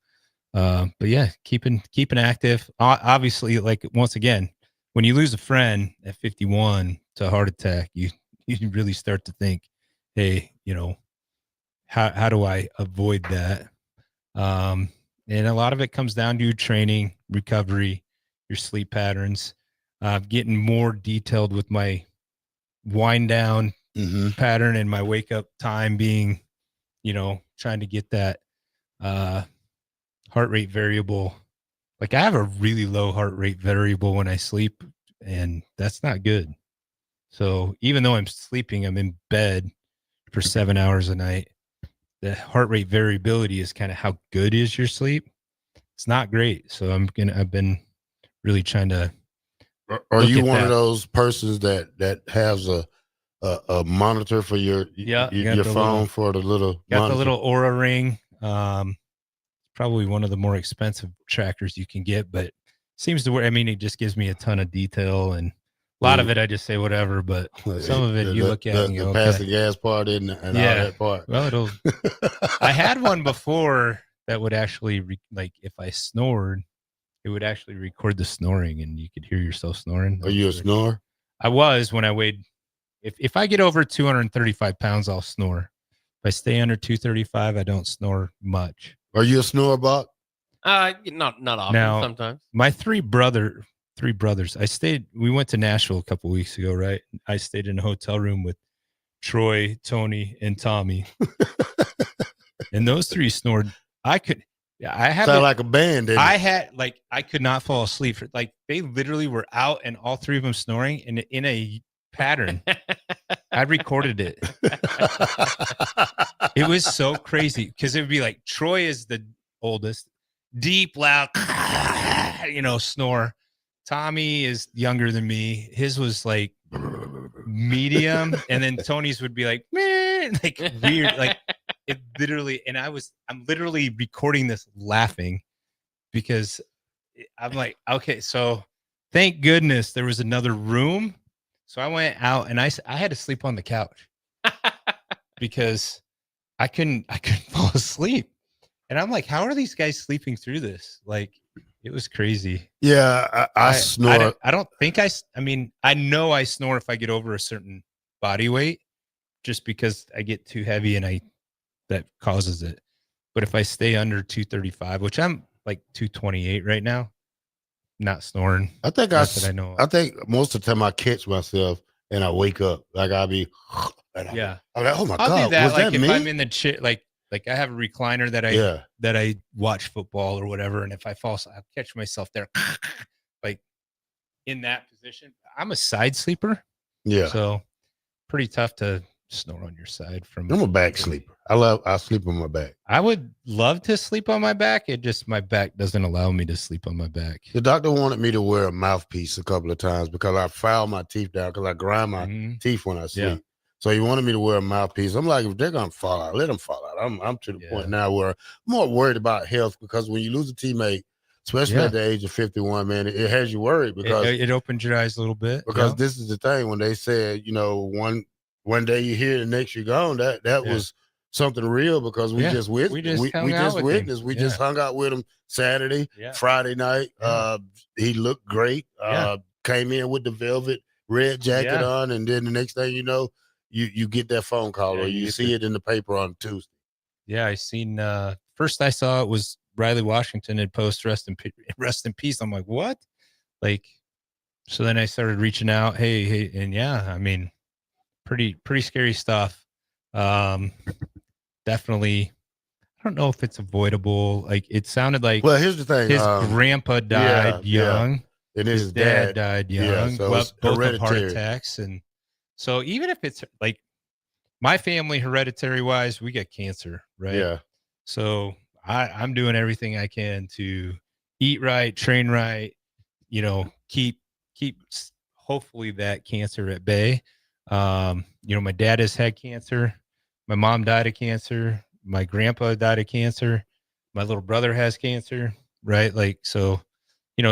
but yeah, keeping active. Obviously, like once again, when you lose a friend at 51 to a heart attack, you really start to think, hey, how do I avoid that? And a lot of it comes down to your training, recovery, your sleep patterns, getting more detailed with my wind down pattern and my wake up time being, trying to get that heart rate variable. Like I have a really low heart rate variable when I sleep, and that's not good. So even though I'm sleeping, I'm in bed for 7 hours a night. The heart rate variability is kind of how good is your sleep. It's not great. So I've been really trying to. Are you one of those persons that has a monitor for your phone for the little got monitor? the little Aura ring. Probably one of the more expensive trackers you can get, but seems to work. I mean, it just gives me a ton of detail, and a lot of it I just say whatever, but some of it you look at and you go, pass the gas part and all that part. Well, I had one before that would actually like if I snored, it would actually record the snoring and you could hear yourself snoring. Are you a snorer? I was when I weighed. If I get over 235 pounds, I'll snore. If I stay under 235, I don't snore much. Are you a snorer, Bock? Not often. Now, sometimes my three brothers. We went to Nashville a couple weeks ago, right? I stayed in a hotel room with Troy, Tony, and Tommy. And those 3 snored. I sound like a band. I could not fall asleep. They literally were out and all 3 of them snoring in a pattern. I recorded it. It was so crazy because it would be like Troy is the oldest, deep, loud, snore. Tommy is younger than me. His was like medium, and then Tony's would be like, man, like weird, like it literally. And I'm literally recording this laughing because I'm like, okay, so thank goodness there was another room. So I went out and I had to sleep on the couch because I couldn't fall asleep. And I'm like, how are these guys sleeping through this? Like, it was crazy. Yeah, I snore. I don't think I know I snore if I get over a certain body weight just because I get too heavy and that causes it. But if I stay under 235, which I'm like 228 right now, not snoring. I think I think most of the time I catch myself and I wake up. Like I'll be I'm like, oh my I'll God. do that. Was Like that if me? I'm in the chair, like I have a recliner that I watch football or whatever. And if I fall asleep, I'll catch myself there like in that position. I'm a side sleeper. Yeah. So pretty tough to snore on your side from. I'm a back sleeper. I sleep on my back. I would love to sleep on my back. It just, my back doesn't allow me to sleep on my back. The doctor wanted me to wear a mouthpiece a couple of times because I filed my teeth down because I grind my teeth when I sleep. Yeah. So he wanted me to wear a mouthpiece. I'm like, if they're going to fall out, let them fall out. I'm to the point now where I'm more worried about health because when you lose a teammate, especially at the age of 51, man, it has you worried because it opens your eyes a little bit. Because this is the thing, when they said, one day you're here, the next you're gone, that was something real because we just witnessed. We just hung out with him Saturday, Friday night. He looked great. Came in with the velvet red jacket on, and then the next thing you know, you get that phone call or you see it in the paper on Tuesday. Yeah, I seen first I saw it was Riley Washington had post rest in peace. I'm like, what? Like, so then I started reaching out, hey, and I mean, pretty scary stuff. Definitely, I don't know if it's avoidable. Like, it sounded like, well, here's the thing, his grandpa died young, and his dad died young, so both of heart hereditary. attacks. And so even if it's like my family, hereditary wise, we get cancer, right? Yeah. So I'm doing everything I can to eat right, train right, keep hopefully that cancer at bay. My dad has had cancer. My mom died of cancer. My grandpa died of cancer. My little brother has cancer, right? Like, so,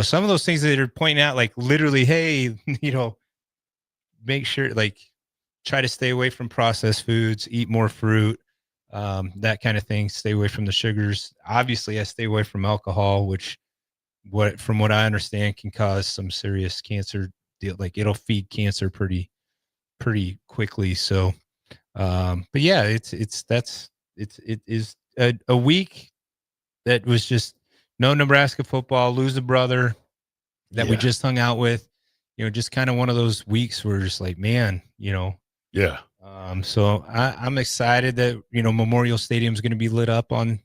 some of those things that are pointing out, like literally, hey, make sure, like, try to stay away from processed foods, eat more fruit, that kind of thing. Stay away from the sugars. Obviously, I stay away from alcohol, which from what I understand can cause some serious cancer. Like, it'll feed cancer pretty quickly. So, but yeah, it is a week that was just no Nebraska football, lose a brother that we just hung out with, just kind of one of those weeks where just like, man, Yeah. So I'm excited that, Memorial Stadium is going to be lit up on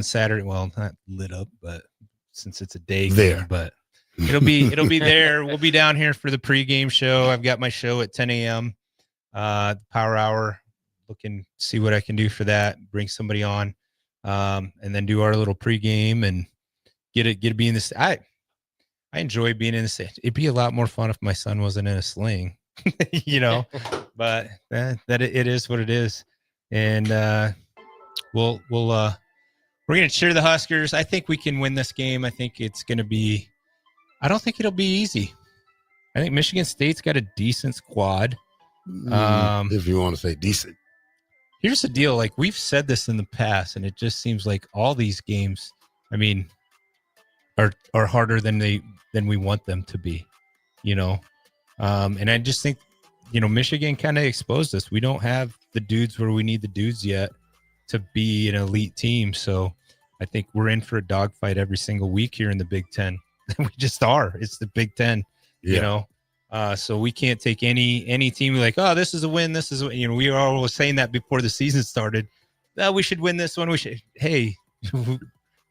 Saturday. Well, not lit up, but since it's a day game, but it'll be there. We'll be down here for the pregame show. I've got my show at 10 a.m. Power Hour. Looking to see what I can do for that. Bring somebody on, and then do our little pregame and get to be in this. I enjoy being in this. It'd be a lot more fun if my son wasn't in a sling, but it is what it is. And we're going to cheer the Huskers. I think we can win this game. I think it's going to be, I don't think it'll be easy. I think Michigan State's got a decent squad. If you want to say decent. Here's the deal. Like, we've said this in the past, and it just seems like all these games, I mean, are harder than we want them to be, and I just think, Michigan kind of exposed us. We don't have the dudes where we need the dudes yet to be an elite team. So I think we're in for a dogfight every single week here in the Big Ten. We just are. It's the Big Ten, so we can't take any team like, oh, this is a win. This is, we were always saying that before the season started. Oh, we should win this one. Hey,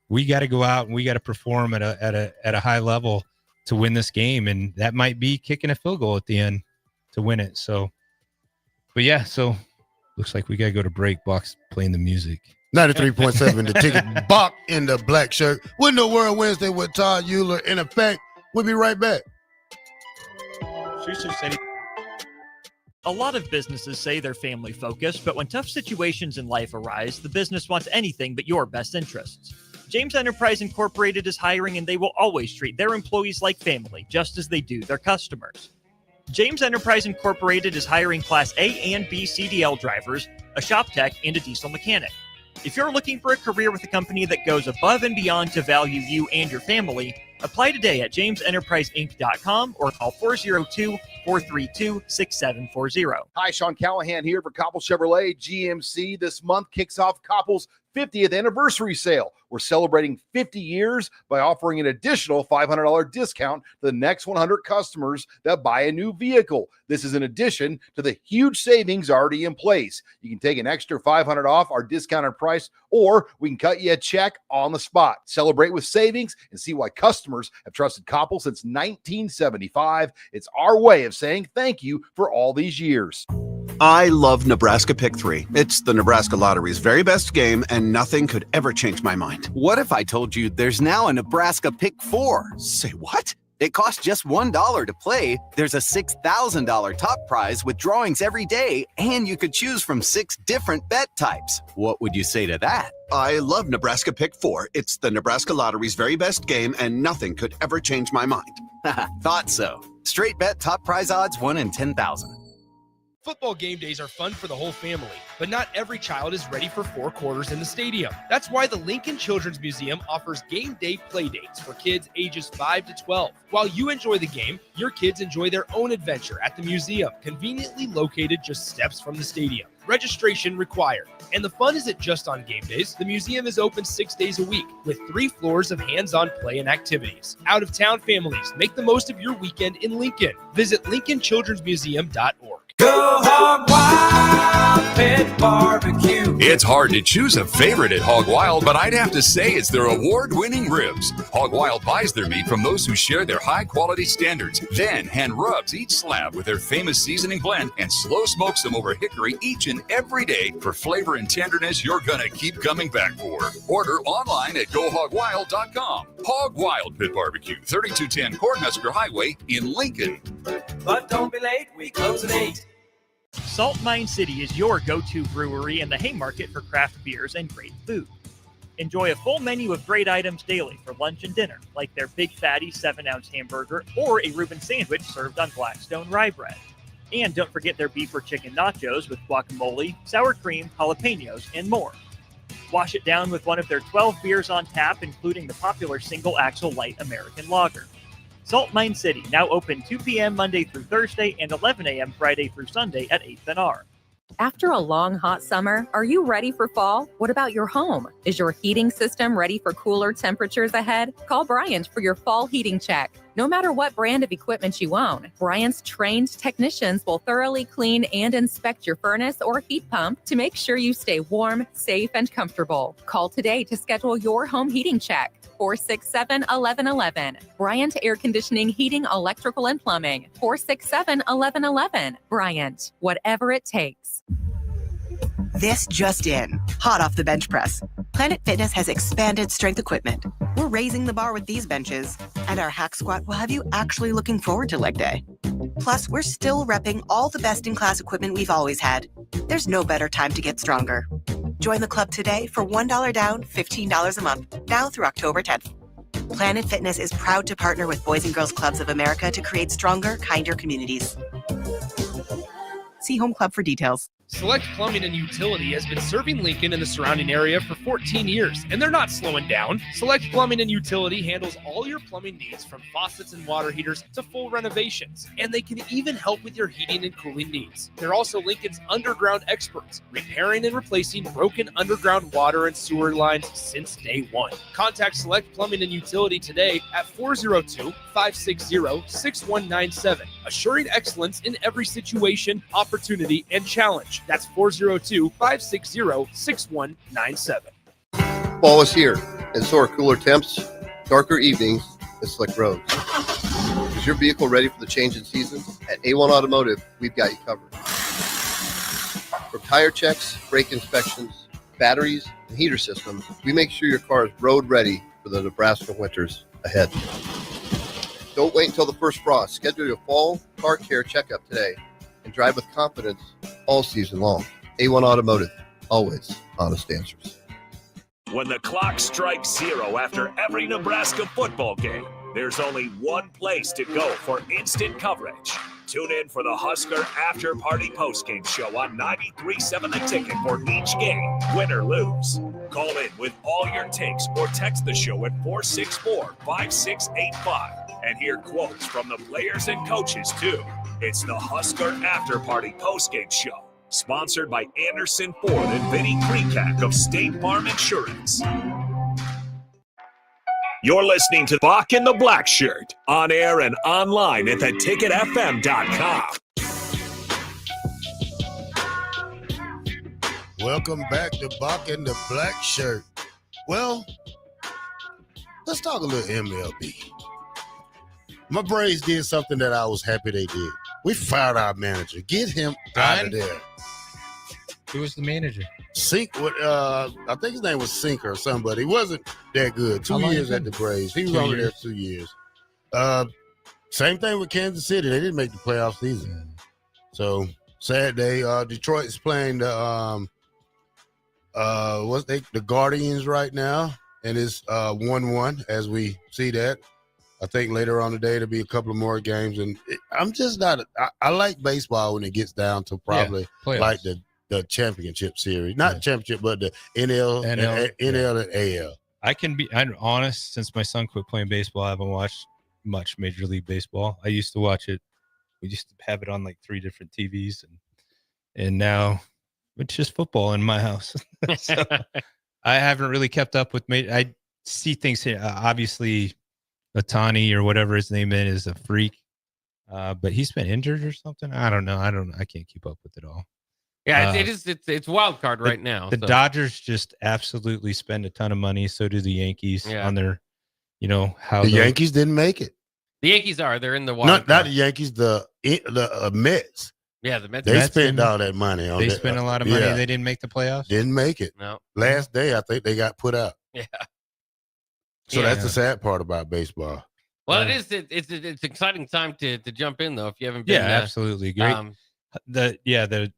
we got to go out and we got to perform at a high level to win this game. And that might be kicking a field goal at the end to win it. So, but yeah, so looks like we got to go to break. Bock's playing the music. 93.7 the ticket. Bock in the black shirt. Window World Wednesday with Todd Euler. In effect, we'll be right back. A lot of businesses say they're family focused, but when tough situations in life arise, the business wants anything but your best interests. James Enterprise Incorporated is hiring, and they will always treat their employees like family, just as they do their customers. James Enterprise Incorporated is hiring Class A and B CDL drivers, a shop tech, and a diesel mechanic. If you're looking for a career with a company that goes above and beyond to value you and your family, apply today at jamesenterpriseinc.com or call 402-432-6740. Hi, Sean Callahan here for Koppel Chevrolet GMC. This month kicks off Koppel's 50th anniversary sale. We're celebrating 50 years by offering an additional $500 discount to the next 100 customers that buy a new vehicle. This is in addition to the huge savings already in place. You can take an extra $500 off our discounted price, or we can cut you a check on the spot. Celebrate with savings and see why customers have trusted Koppel since 1975. It's our way of saying thank you for all these years. I love Nebraska Pick 3. It's the Nebraska Lottery's very best game, and nothing could ever change my mind. What if I told you there's now a Nebraska Pick 4? Say what? It costs just $1 to play. There's a $6,000 top prize with drawings every day, and you could choose from 6 different bet types. What would you say to that? I love Nebraska Pick 4. It's the Nebraska Lottery's very best game, and nothing could ever change my mind. Thought so. Straight bet top prize odds 1 in 10,000. Football game days are fun for the whole family, but not every child is ready for 4 quarters in the stadium. That's why the Lincoln Children's Museum offers game day play dates for kids ages 5 to 12. While you enjoy the game, your kids enjoy their own adventure at the museum, conveniently located just steps from the stadium. Registration required. And the fun isn't just on game days. The museum is open 6 days a week with 3 floors of hands-on play and activities. Out-of-town families, make the most of your weekend in Lincoln. Visit lincolnchildrensmuseum.org. Go Hog Wild Pit Barbecue. It's hard to choose a favorite at Hog Wild, but I'd have to say it's their award-winning ribs. Hog Wild buys their meat from those who share their high-quality standards, then hand rubs each slab with their famous seasoning blend and slow smokes them over hickory each and every day for flavor and tenderness you're gonna keep coming back for. Order online at GoHogWild.com. Hog Wild Pit Barbecue, 3210 Cornhusker Highway in Lincoln. But don't be late, we close at 8. Salt Mine City is your go-to brewery in the Haymarket for craft beers and great food. Enjoy a full menu of great items daily for lunch and dinner, like their Big Fatty 7-ounce hamburger or a Reuben sandwich served on Blackstone rye bread. And don't forget their beef or chicken nachos with guacamole, sour cream, jalapenos, and more. Wash it down with one of their 12 beers on tap, including the popular Single Axle Light American Lager. Salt Mine City, now open 2 p.m. Monday through Thursday and 11 a.m. Friday through Sunday at 8th and R. After a long, hot summer, are you ready for fall? What about your home? Is your heating system ready for cooler temperatures ahead? Call Bryant for your fall heating check. No matter what brand of equipment you own, Bryant's trained technicians will thoroughly clean and inspect your furnace or heat pump to make sure you stay warm, safe, and comfortable. Call today to schedule your home heating check. 467-1111. Bryant Air Conditioning, Heating, Electrical, and Plumbing. 467-1111. Bryant, whatever it takes. This just in, hot off the bench press. Planet Fitness has expanded strength equipment. We're raising the bar with these benches, and our hack squat will have you actually looking forward to leg day. Plus, we're still repping all the best-in-class equipment we've always had. There's no better time to get stronger. Join the club today for $1 down, $15 a month, now through October 10th. Planet Fitness is proud to partner with Boys and Girls Clubs of America to create stronger, kinder communities. See Home Club for details. Select Plumbing and Utility has been serving Lincoln and the surrounding area for 14 years, and they're not slowing down. Select Plumbing and Utility handles all your plumbing needs, from faucets and water heaters to full renovations, and they can even help with your heating and cooling needs. They're also Lincoln's underground experts, repairing and replacing broken underground water and sewer lines since day one. Contact Select Plumbing and Utility today at 402-560-6197, assuring excellence in every situation, opportunity, and challenge. That's 402-560-6197. Fall is here, and so are cooler temps, darker evenings, and slick roads. Is your vehicle ready for the change in seasons? At A1 Automotive, we've got you covered. From tire checks, brake inspections, batteries, and heater systems, we make sure your car is road ready for the Nebraska winters ahead. Don't wait until the first frost. Schedule your fall car care checkup today and drive with confidence all season long. A1 Automotive, always honest answers. When the clock strikes 0 after every Nebraska football game, there's only one place to go for instant coverage. Tune in for the Husker After Party Postgame Show on 93.7 The Ticket for each game, win or lose. Call in with all your takes or text the show at 464-5685 and hear quotes from the players and coaches too. It's the Husker After Party Postgame Show, sponsored by Anderson Ford and Vinnie Kreekak of State Farm Insurance. You're listening to Bock and the Blackshirt, on air and online at theticketfm.com. Welcome back to Bock and the Blackshirt. Well, let's talk a little MLB. My Braves did something that I was happy they did. We fired our manager. Get him out of there. Who was the manager? I think his name was Sinker or somebody. He wasn't that good. 2 years at the Braves. He was only there 2 years. Same thing with Kansas City. They didn't make the playoff season. So sad day. Detroit is playing the Guardians right now, and it's 1-1 as we see that. I think later on today there'll be a couple of more games, and I'm just not. I like baseball when it gets down to probably like the championship series, not championship, but the NL and AL. I'm honest. Since my son quit playing baseball, I haven't watched much Major League Baseball. I used to watch it. We used to have it on like 3 different TVs, and now it's just football in my house. So I haven't really kept up with. I see things here. Obviously, Ohtani or whatever his name is a freak, but he's been injured or something. I don't know. I can't keep up with it all. Yeah, it's wild card right now. The Dodgers just absolutely spend a ton of money. So do the Yankees on their, how the Yankees didn't make it. The Yankees they're in the wild card. Not the Yankees, the Mets. Yeah, the Mets. They spent all that money on. They spent a lot of money. They didn't make the playoffs. Didn't make it. No. Last day, I think they got put out. Yeah. So that's the sad part about baseball. Well, it is. It's an exciting time to jump in though. If you haven't been, absolutely great. The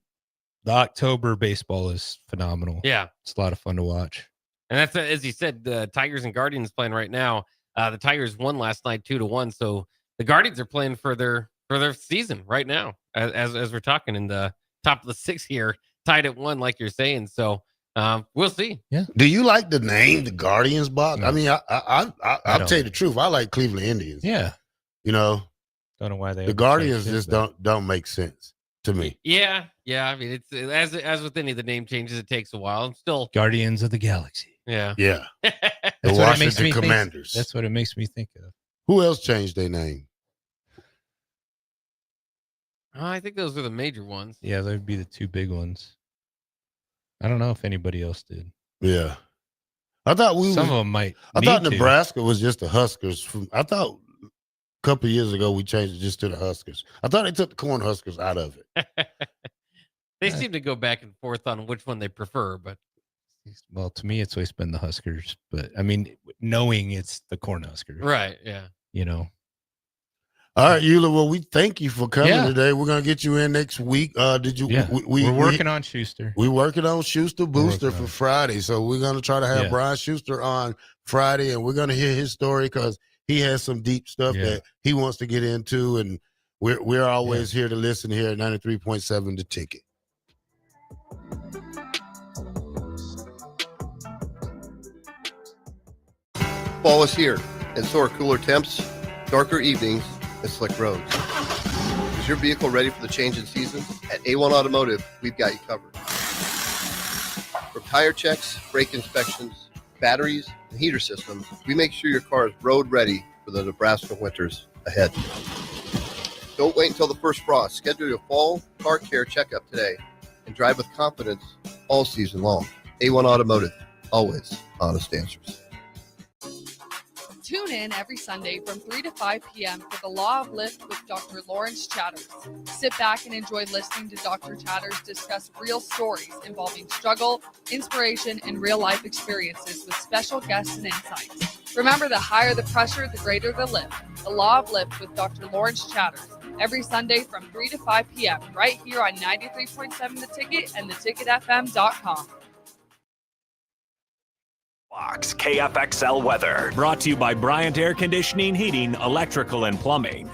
October baseball is phenomenal. Yeah, it's a lot of fun to watch. And that's as you said, the Tigers and Guardians playing right now. The Tigers won last night 2-1, so the Guardians are playing for their season right now. As we're talking in the top of the 6th here, tied at 1, like you're saying. So we'll see. Yeah. Do you like the name, the Guardians, Bock? No. I mean, I'll tell you the truth. I like Cleveland Indians. Yeah. Don't know why the Guardians just don't make sense to me. Yeah. I mean, it's as with any of the name changes, it takes a while. I'm still Guardians of the Galaxy. Yeah. The Washington Commanders. That's what it makes me think of. Who else changed their name? I think those are the major ones. Yeah, those would be the 2 big ones. I don't know if anybody else did. Yeah. I thought some of them might. I thought Nebraska was just the Huskers. I thought a couple of years ago we changed it just to the Huskers. I thought they took the Corn Huskers out of it. They seem to go back and forth on which one they prefer, but well, to me, it's always been the Huskers. But I mean, knowing it's the Corn Huskers, right? Yeah. All right, Eula. Well, we thank you for coming today. We're gonna get you in next week. Did you? Yeah. We're working on Schuster. We're working on Schuster Booster for Friday, so we're gonna try to have Brian Schuster on Friday, and we're gonna hear his story because he has some deep stuff that he wants to get into, and we're always here to listen here at 93.7 The Ticket. Fall is here, and so are cooler temps, darker evenings, and slick roads. Is your vehicle ready for the change in season? At A1 Automotive, we've got you covered. From tire checks, brake inspections, batteries, and heater systems, we make sure your car is road ready for the Nebraska winters ahead. Don't wait until the first frost. Schedule your fall car care checkup today and drive with confidence all season long. A1 Automotive, always honest answers. Tune in every Sunday from 3 to 5 p.m. for the Law of Lift with Dr. Lawrence Chatters. Sit back and enjoy listening to Dr. Chatters discuss real stories involving struggle, inspiration, and real-life experiences with special guests and insights. Remember, the higher the pressure, the greater the lift. The Law of Lift with Dr. Lawrence Chatters. Every Sunday from 3 to 5 p.m. right here on 93.7 The Ticket and theticketfm.com. Box KFXL weather brought to you by Bryant Air Conditioning, Heating, Electrical, and Plumbing.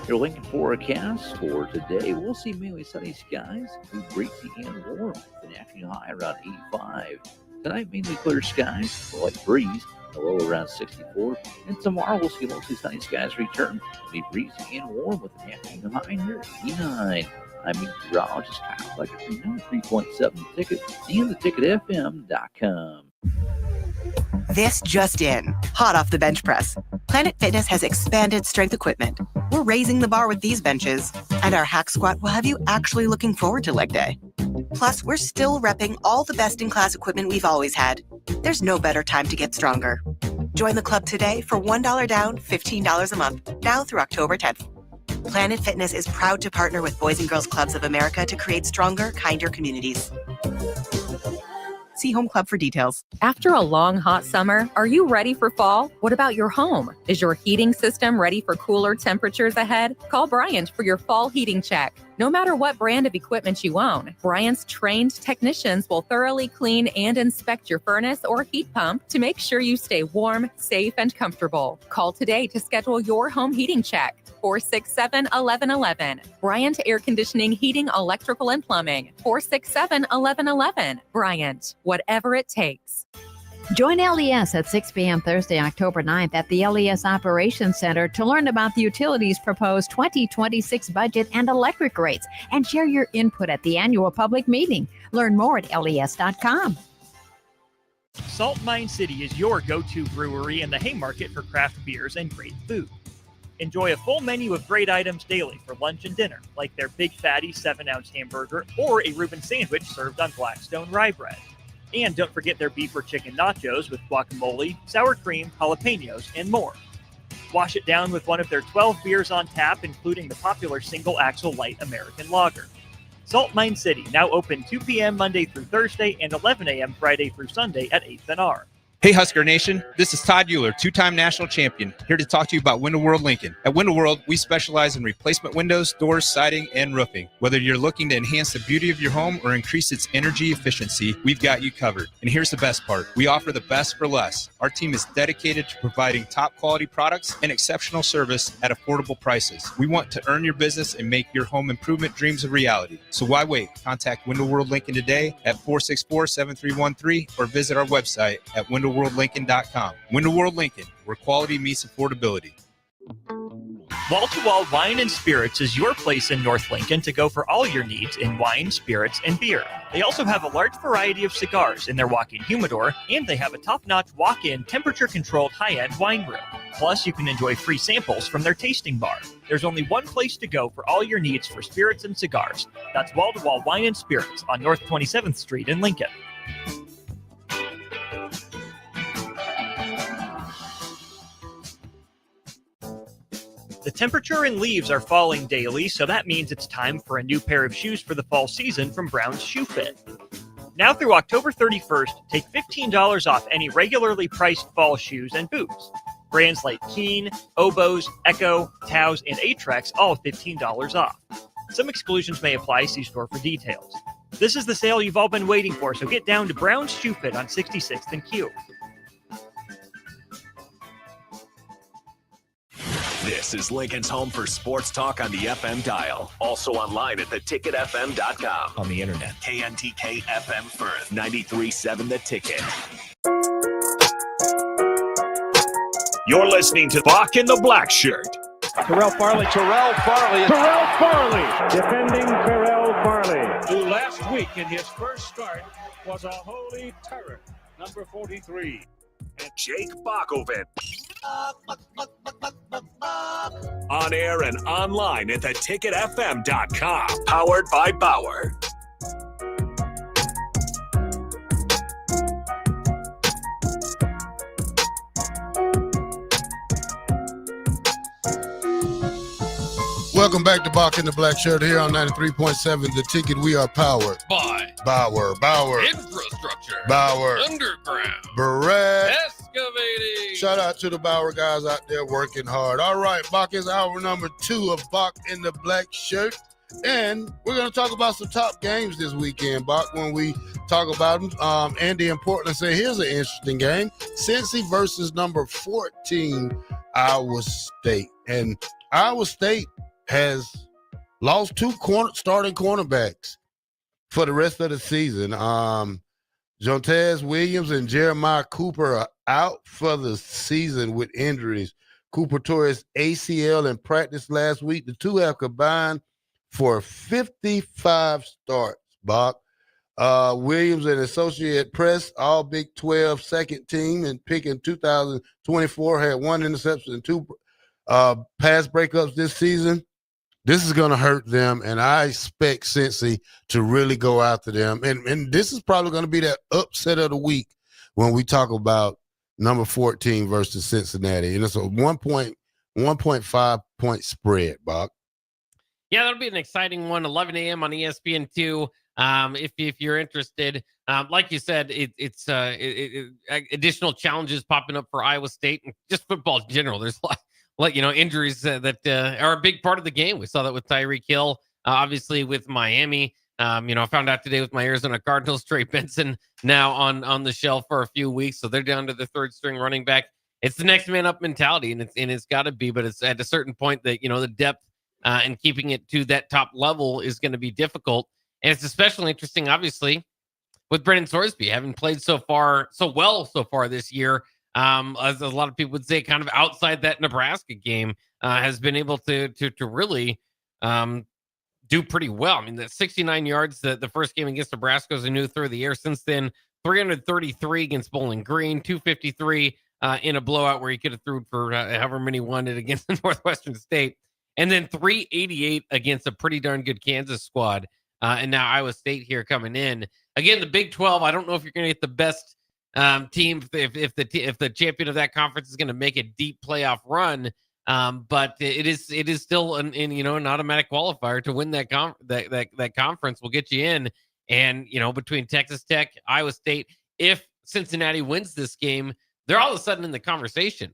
Your Lincoln forecast for today, we'll see mainly sunny skies, breezy and warm, with an afternoon high around 85. Tonight, mainly clear skies, a light breeze, a low around 64. And tomorrow, we'll see mostly sunny skies return, be breezy and warm with an afternoon high near 89. I'm meteorologist Kyle Becker from 93.7 The Ticket and theticketfm.com. This just in. Hot off the bench press. Planet Fitness has expanded strength equipment. We're raising the bar with these benches, and our hack squat will have you actually looking forward to leg day. Plus, we're still repping all the best-in-class equipment we've always had. There's no better time to get stronger. Join the club today for $1 down, $15 a month, now through October 10th. Planet Fitness is proud to partner with Boys and Girls Clubs of America to create stronger, kinder communities. See Home Club for details. After a long, hot summer, are you ready for fall? What about your home? Is your heating system ready for cooler temperatures ahead? Call Bryant for your fall heating check. No matter what brand of equipment you own, Bryant's trained technicians will thoroughly clean and inspect your furnace or heat pump to make sure you stay warm, safe, and comfortable. Call today to schedule your home heating check. 467-1111. Bryant Air Conditioning, Heating, Electrical, and Plumbing. 467-1111. Bryant, whatever it takes. Join LES at 6 p.m. Thursday, October 9th at the LES Operations Center to learn about the utilities' proposed 2026 budget and electric rates and share your input at the annual public meeting. Learn more at les.com. Salt Mine City is your go-to brewery in the Haymarket for craft beers and great food. Enjoy a full menu of great items daily for lunch and dinner, like their Big Fatty 7-ounce hamburger or a Reuben sandwich served on Blackstone rye bread. And don't forget their beef or chicken nachos with guacamole, sour cream, jalapenos, and more. Wash it down with one of their 12 beers on tap, including the popular Single Axle Light American Lager. Salt Mine City, now open 2 p.m. Monday through Thursday and 11 a.m. Friday through Sunday at 8th and R. Hey Husker Nation, this is Todd Euler, two-time national champion, here to talk to you about Window World Lincoln. At Window World, we specialize in replacement windows, doors, siding, and roofing. Whether you're looking to enhance the beauty of your home or increase its energy efficiency, we've got you covered. And here's the best part. We offer the best for less. Our team is dedicated to providing top quality products and exceptional service at affordable prices. We want to earn your business and make your home improvement dreams a reality. So why wait? Contact Window World Lincoln today at 464-7313 or visit our website at windowworldlincoln.com. Window World Lincoln, where quality meets affordability. Wall to Wall Wine and Spirits is your place in North Lincoln to go for all your needs in wine, spirits, and beer. They also have a large variety of cigars in their walk-in humidor, and they have a top-notch walk-in temperature-controlled high-end wine room. Plus, you can enjoy free samples from their tasting bar. There's only one place to go for all your needs for spirits and cigars. That's Wall to Wall Wine and Spirits on North 27th Street in Lincoln. The temperature and leaves are falling daily, so that means it's time for a new pair of shoes for the fall season from Brown's Shoe Fit. Now through October 31st, take $15 off any regularly priced fall shoes and boots. Brands like Keen, Oboz, Echo, Taos, and Atrex all $15 off. Some exclusions may apply. See store for details. This is the sale you've all been waiting for, so get down to Brown's Shoe Fit on 66th and Q. This is Lincoln's home for sports talk on the FM dial. Also online at theticketfm.com. On the internet. KNTK FM Firth, 93.7 The Ticket. You're listening to Bock in the Blackshirt. Terrell Farley. Defending Terrell Farley, who last week in his first start was a holy terror. Number 43. And Jake Bockoven. On air and online at theticketfm.com. Powered by Bauer. Welcome back to Bock in the Blackshirt here on 93.7 The Ticket. We are powered by Bauer, infrastructure, Bauer, underground, Barrett, excavating. Shout out to the Bauer guys out there working hard. All right, Bock is hour number 2 of Bock in the Blackshirt. And we're going to talk about some top games this weekend, Bock, when we talk about them. Andy in Portland said, here's an interesting game. Cincy versus number 14, Iowa State. And Iowa State has lost 2 starting cornerbacks for the rest of the season. Jontez Williams and Jeremiah Cooper are out for the season with injuries. Cooper tore his ACL in practice last week. The two have combined for 55 starts, Bock. Williams and Associate Press, all Big 12 second team, and pick in 2024, had 1 interception and 2 pass breakups this season. This is going to hurt them, and I expect Cincy to really go after them. And this is probably going to be that upset of the week when we talk about number 14 versus Cincinnati. And it's a 1.5 point spread, Bock. Yeah, that'll be an exciting one. 11 a.m. on ESPN2. If you're interested, like you said, it's additional challenges popping up for Iowa State and just football in general. There's a lot injuries that are a big part of the game. We saw that with Tyreek Hill, obviously with Miami. I found out today with my Arizona Cardinals, Trey Benson now on the shelf for a few weeks, so they're down to the third string running back. It's the next man up mentality, and it's got to be, but it's at a certain point that the depth and keeping it to that top level is going to be difficult. And it's especially interesting, obviously, with Brennan Sorsby having played so well so far this year. As a lot of people would say, kind of outside that Nebraska game, has been able to really do pretty well. I mean, the 69 yards, the first game against Nebraska was a new through the air. Since then, 333 against Bowling Green, 253 in a blowout where he could have threw for however many wanted against the Northwestern State. And then 388 against a pretty darn good Kansas squad. And now Iowa State here coming in. Again, the Big 12, I don't know if you're going to get the best team if the champion of that conference is going to make a deep playoff run. But it is still an automatic qualifier to win that conference will get you in. And between Texas Tech, Iowa State, if Cincinnati wins this game, they're all of a sudden in the conversation.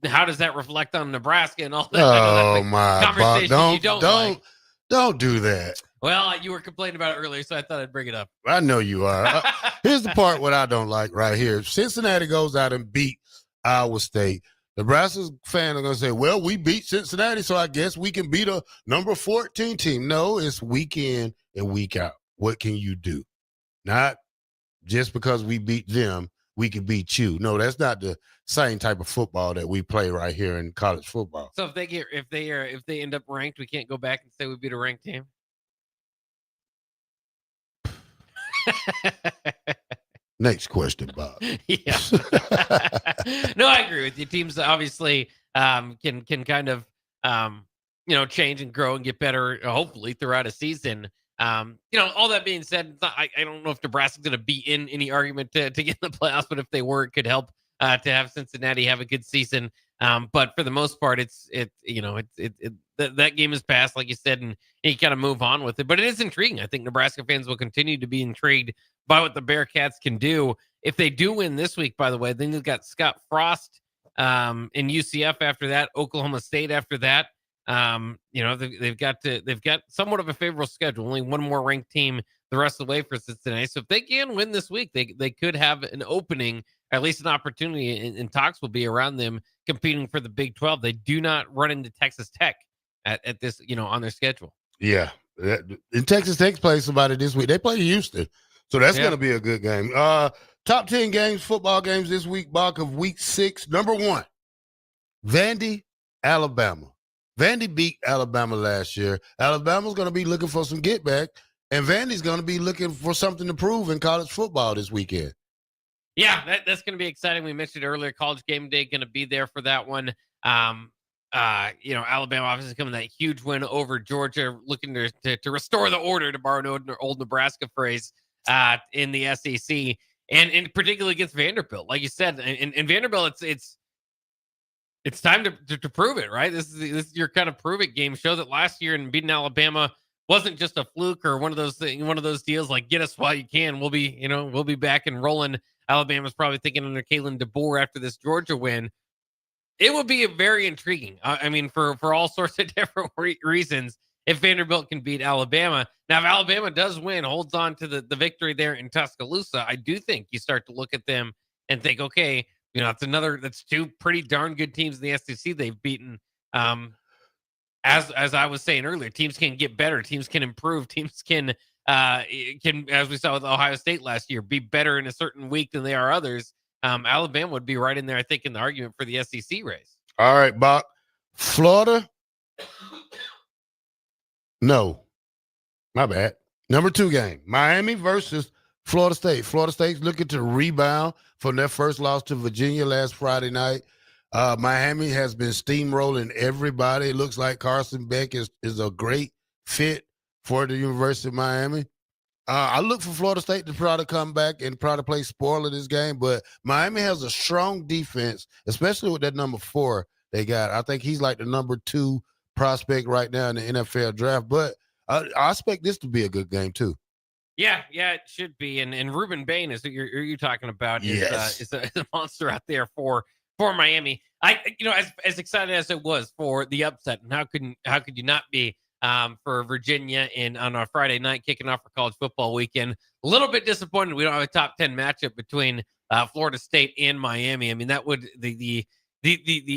How does that reflect on Nebraska and all that? Oh my God! Don't do that. Well, you were complaining about it earlier, so I thought I'd bring it up. I know you are. Here's the part what I don't like right here. If Cincinnati goes out and beat Iowa State, Nebraska's fans are going to say, well, we beat Cincinnati, so I guess we can beat a number 14 team. No, it's week in and week out. What can you do? Not just because we beat them, we can beat you. No, that's not the same type of football that we play right here in college football. So if they end up ranked, we can't go back and say we beat a ranked team. Next question, Bob. Yeah. No, I agree with you. Teams obviously can kind of change and grow and get better, hopefully throughout a season. All that being said, I don't know if Nebraska's going to be in any argument to get in the playoffs, but if they were, it could help to have Cincinnati have a good season. But for the most part, that game is passed, like you said, and you kind of move on with it. But it is intriguing. I think Nebraska fans will continue to be intrigued by what the Bearcats can do. If they do win this week, by the way, then you've got Scott Frost in UCF after that, Oklahoma State after that. They've got somewhat of a favorable schedule. Only one more ranked team the rest of the way for Cincinnati. So if they can win this week, they could have an opening, at least an opportunity, and talks will be around them competing for the Big 12. They do not run into Texas Tech at this, on their schedule. Yeah. And Texas Tech plays somebody this week. They play Houston. So that's going to be a good game. Top 10 games, football games this week, Bock, of week 6. Number 1, Vandy, Alabama. Vandy beat Alabama last year. Alabama's going to be looking for some get back, and Vandy's going to be looking for something to prove in college football this weekend. Yeah, that's going to be exciting. We mentioned earlier, College Game Day going to be there for that one. Alabama obviously coming that huge win over Georgia, looking to restore the order, to borrow an old Nebraska phrase, in the SEC, and particularly against Vanderbilt, like you said. And Vanderbilt, it's time to prove it, right? This is your kind of prove it game. Show that last year in beating Alabama wasn't just a fluke or one of those deals like get us while you can. We'll be back and rolling. Alabama's probably thinking under Kalen DeBoer after this Georgia win. It would be very intriguing. I mean, for all sorts of different reasons, if Vanderbilt can beat Alabama. Now, if Alabama does win, holds on to the victory there in Tuscaloosa, I do think you start to look at them and think, okay, that's two pretty darn good teams in the SEC they've beaten. As I was saying earlier, teams can get better, teams can improve, teams can, as we saw with Ohio State last year, be better in a certain week than they are others. Alabama would be right in there, I think, in the argument for the SEC race. All right, Bock. Florida. No. My bad. Number 2 game. Miami versus Florida State. Florida State's looking to rebound from their first loss to Virginia last Friday night. Miami has been steamrolling everybody. It looks like Carson Beck is a great fit for the University of Miami. I look for Florida State to try to come back and try to play spoiler this game, but Miami has a strong defense, especially with that number 4 they got. I think he's like the number 2 prospect right now in the NFL draft. But I expect this to be a good game too. Yeah, it should be. And Ruben Bain is who you're talking about. Yes. Is a monster out there for Miami. As excited as it was for the upset, and how could you not be for Virginia on a Friday night kicking off for college football weekend? A little bit disappointed we don't have a top 10 matchup between Florida State and Miami. I mean, that would the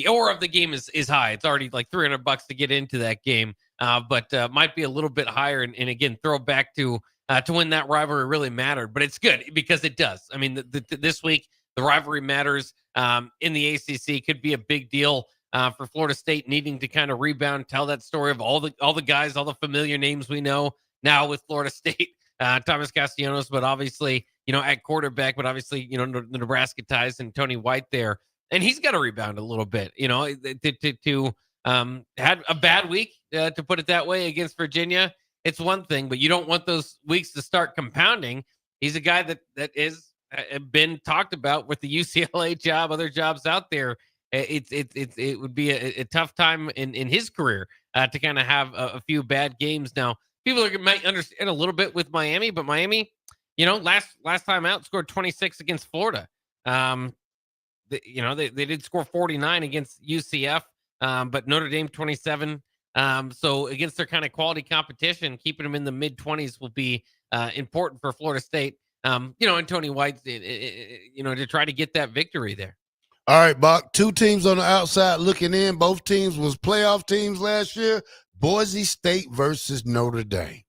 aura of the game is high. It's already like $300 to get into that game, but might be a little bit higher. And again, throw back to when that rivalry really mattered. But it's good because it does. I mean, this week the rivalry matters in the ACC. Could be a big deal for Florida State needing to kind of rebound, tell that story of all the guys, all the familiar names we know now with Florida State. Thomas Castellanos, but obviously, at quarterback, but obviously, the Nebraska ties and Tony White there. And he's got to rebound a little bit, to had a bad week, to put it that way, against Virginia. It's one thing, but you don't want those weeks to start compounding. He's a guy that is been talked about with the UCLA job, other jobs out there. It would be a tough time in his career to kind of have a few bad games. Now, people might understand a little bit with Miami, but Miami, last time out scored 26 against Florida. They did score 49 against UCF, but Notre Dame 27. So against their kind of quality competition, keeping them in the mid-20s will be important for Florida State. And Tony White, to try to get that victory there. All right, Bock, two teams on the outside looking in. Both teams was playoff teams last year. Boise State versus Notre Dame.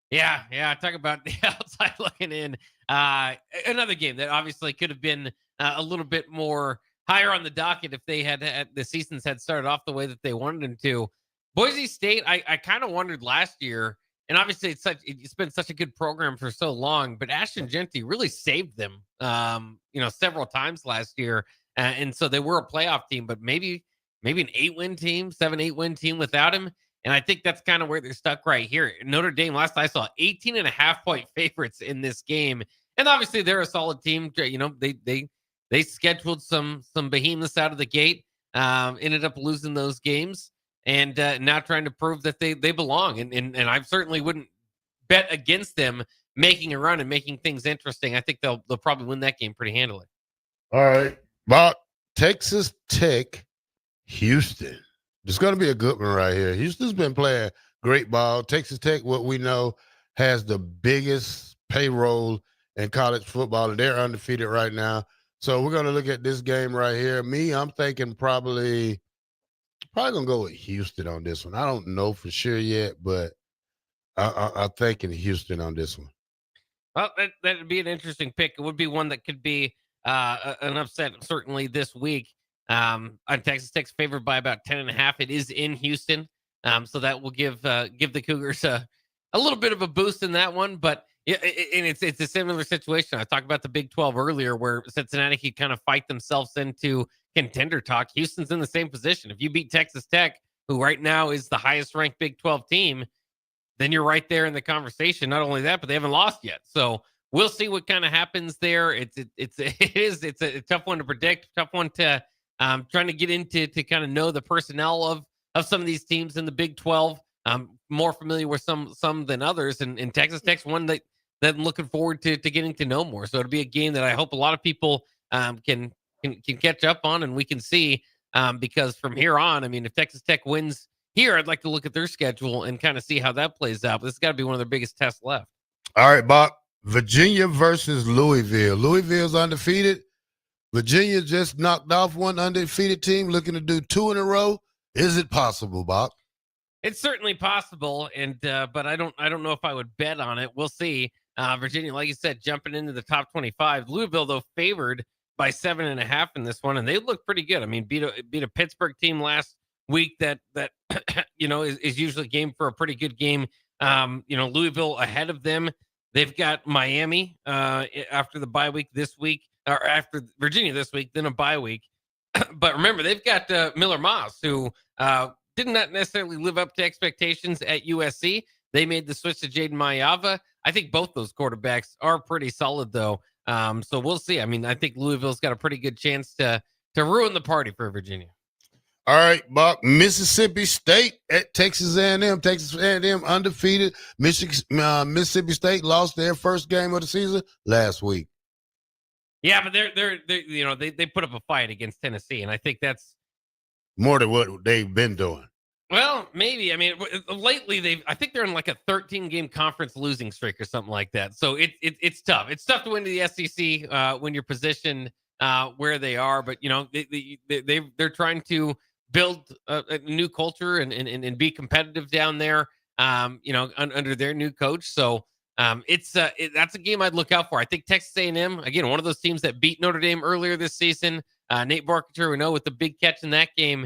Yeah. Talk about the outside looking in. Another game that obviously could have been a little bit more higher on the docket if they had the seasons had started off the way that they wanted them to. Boise State, I kind of wondered last year, and obviously it's been such a good program for so long, but Ashton Genty really saved them, several times last year, and so they were a playoff team, but maybe an 8-win team, 7-8-win team without him. And I think that's kind of where they're stuck right here. Notre Dame, last I saw, 18.5-point favorites in this game. And obviously they're a solid team. They scheduled some behemoths out of the gate, ended up losing those games, and now trying to prove that they belong. And I certainly wouldn't bet against them making a run and making things interesting. I think they'll probably win that game pretty handily. All right. Bock, Texas Tech, Houston. It's going to be a good one right here. Houston's been playing great ball. Texas Tech, what we know, has the biggest payroll in college football, and they're undefeated right now. So we're going to look at this game right here. I'm thinking probably going to go with Houston on this one. I don't know for sure yet, but I'm thinking Houston on this one. Well, that would be an interesting pick. It would be one that could be an upset certainly this week. On Texas Tech's favored by about 10.5. It is in Houston, so that will give the Cougars a little bit of a boost in that one. But and it's a similar situation. I talked about the Big 12 earlier, where Cincinnati could kind of fight themselves into contender talk. Houston's in the same position. If you beat Texas Tech, who right now is the highest ranked Big 12 team, then you're right there in the conversation. Not only that, but they haven't lost yet. So we'll see what kind of happens there. It's a tough one to predict, tough one to trying to get into to kind of know the personnel of some of these teams in the Big 12. I'm more familiar with some than others, and Texas Tech's one that I'm looking forward to getting to know more. So it'll be a game that I hope a lot of people can catch up on, and we can see because from here on, I mean, if Texas Tech wins here, I'd like to look at their schedule and kind of see how that plays out. But this has got to be one of their biggest tests left. All right, Bock, Virginia versus Louisville. Louisville's undefeated. Virginia just knocked off one undefeated team, looking to do 2 in a row. Is it possible, Bock? It's certainly possible, and but I don't know if I would bet on it. We'll see. Virginia, like you said, jumping into the top 25. Louisville, though, favored by 7.5 in this one, and they look pretty good. I mean, beat a Pittsburgh team last week that is usually game for a pretty good game. Louisville ahead of them. They've got Miami after the bye week this week, or after Virginia this week, then a bye week. But remember, they've got Miller Moss, who did not necessarily live up to expectations at USC. They made the switch to Jaden Mayava. I think both those quarterbacks are pretty solid, though. So we'll see. I mean, I think Louisville's got a pretty good chance to ruin the party for Virginia. All right, Bock. Mississippi State at Texas A&M. Texas A&M undefeated. Mississippi State lost their first game of the season last week. Yeah, but they put up a fight against Tennessee, and I think that's more than what they've been doing. Well, maybe. I mean, lately I think they're in like a 13-game conference losing streak or something like that. So it's tough. It's tough to win to the SEC when you're positioned where they are. But they're trying to build a new culture and be competitive down there. Under their new coach. So that's a game I'd look out for. I think Texas A&M, again, one of those teams that beat Notre Dame earlier this season. Nate Barkature, we know, with the big catch in that game.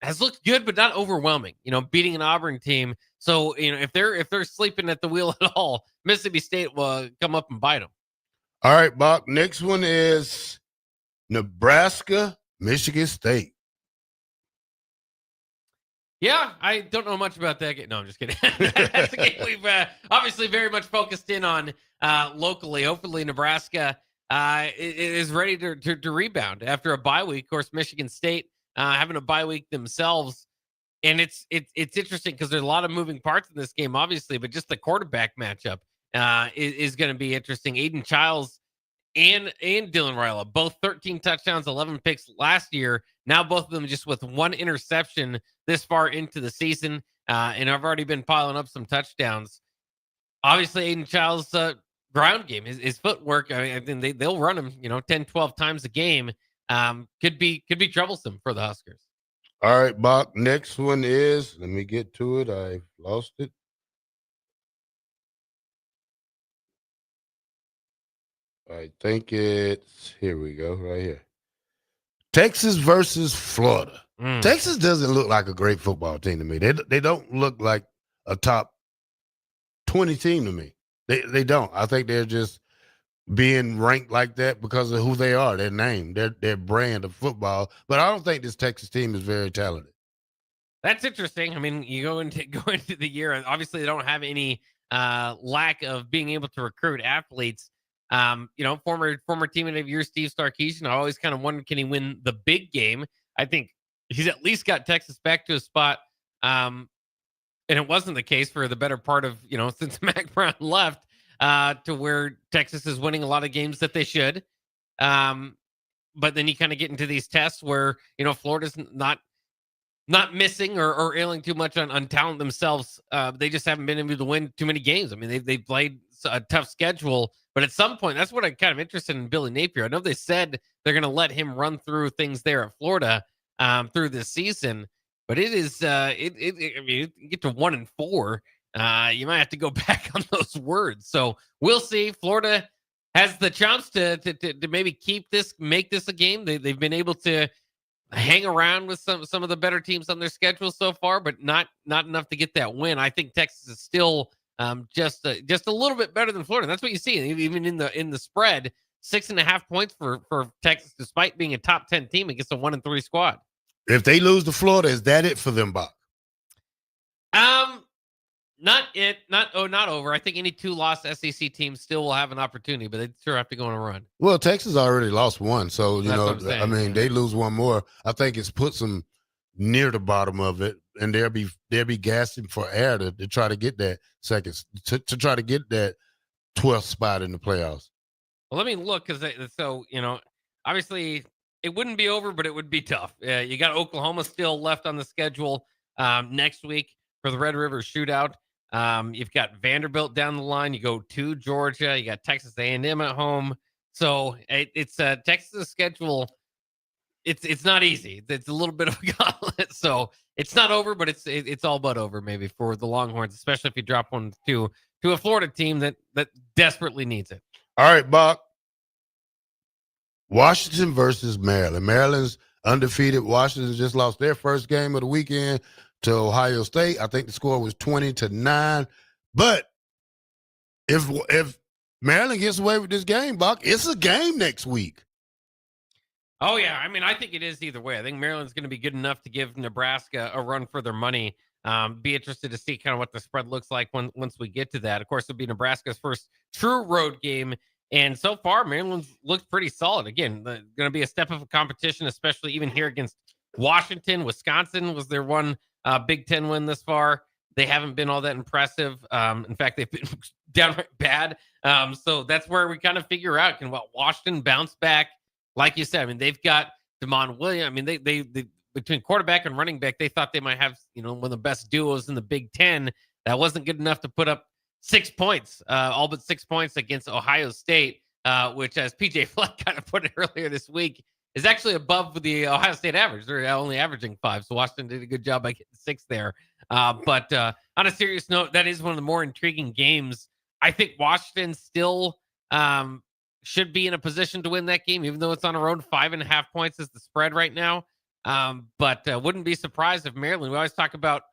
Has looked good, but not overwhelming, beating an Auburn team. So, if they're sleeping at the wheel at all, Mississippi State will come up and bite them. All right, Bock. Next one is Nebraska, Michigan State. Yeah, I don't know much about that game. No, I'm just kidding. That's a game we've obviously very much focused in on locally. Hopefully, Nebraska is ready to rebound after a bye week. Of course, Michigan State having a bye week themselves. And it's interesting because there's a lot of moving parts in this game, obviously, but just the quarterback matchup is going to be interesting. Aiden Childs and Dylan Ryla, both 13 touchdowns, 11 picks last year. Now both of them just with one interception this far into the season. And I've already been piling up some touchdowns. Obviously, Aiden Childs' ground game, his footwork, I think they'll run him, 10, 12 times a game. Could be troublesome for the Huskers. All right, Bock. Next one is, let me get to it. I lost it. I think it's, here we go, right here. Texas versus Florida. Texas doesn't look like a great football team to me. They don't look like a top 20 team to me. They don't. I think they're just being ranked like that because of who they are, their name, their brand of football. But I don't think this Texas team is very talented. That's interesting. I mean, you go into the year, obviously they don't have any lack of being able to recruit athletes. Former teammate of yours, Steve Sarkisian, I always kind of wondered, can he win the big game? I think he's at least got Texas back to a spot. And it wasn't the case for the better part of, since Mac Brown left, to where Texas is winning a lot of games that they should. But then you kind of get into these tests where, Florida's not missing or ailing too much on talent themselves. They just haven't been able to win too many games. I mean, they played a tough schedule, but at some point, that's what I'm kind of interested in Billy Napier. I know they said they're going to let him run through things there at Florida through this season, but it is, I mean, you get to 1-4, you might have to go back on those words. So we'll see. Florida has the chance to maybe make this a game. They've been able to hang around with some of the better teams on their schedule so far, but not enough to get that win. I think Texas is still just a little bit better than Florida. That's what you see even in the spread. 6.5 points for Texas, despite being a top 10 team against a 1-3 squad. If they lose to Florida, is that it for them, Bob? Not over. I think any 2-loss SEC teams still will have an opportunity, but they sure have to go on a run. Well, Texas already lost one, so I mean, they lose one more. I think it's puts them near the bottom of it, and they'll be gasping for air to try to get that second, to try to get that 12th spot in the playoffs. Well, let me look because obviously it wouldn't be over, but it would be tough. You got Oklahoma still left on the schedule next week for the Red River Shootout. You've got Vanderbilt down the line. You go to Georgia. You got Texas A&M at home. So it's Texas' schedule. It's not easy. It's a little bit of a gauntlet. So it's not over, but it's all but over maybe for the Longhorns, especially if you drop one to a Florida team that desperately needs it. All right, Bob. Washington versus Maryland. Maryland's undefeated. Washington just lost their first game of the weekend to Ohio State. I think the score was 20-9. But if Maryland gets away with this game, Bob, it's a game next week. Oh, yeah. I mean, I think it is either way. I think Maryland's going to be good enough to give Nebraska a run for their money. Be interested to see kind of what the spread looks like once we get to that. Of course, it'll be Nebraska's first true road game. And so far, Maryland's looked pretty solid. Again, going to be a step of a competition, especially even here against Washington, Wisconsin was their one Big Ten win this far. They haven't been all that impressive. In fact, they've been downright bad. So that's where we kind of figure out, can Washington bounce back? Like you said, I mean, they've got DeMond Williams. I mean, they between quarterback and running back, they thought they might have, one of the best duos in the Big Ten. That wasn't good enough to put up 6 points, all but 6 points against Ohio State, which, as PJ Fleck kind of put it earlier this week, is actually above the Ohio State average. They're only averaging 5. So Washington did a good job by getting 6 there. But on a serious note, that is one of the more intriguing games. I think Washington still should be in a position to win that game, even though it's on a road. 5.5 points is the spread right now. But wouldn't be surprised if Maryland, we always talk about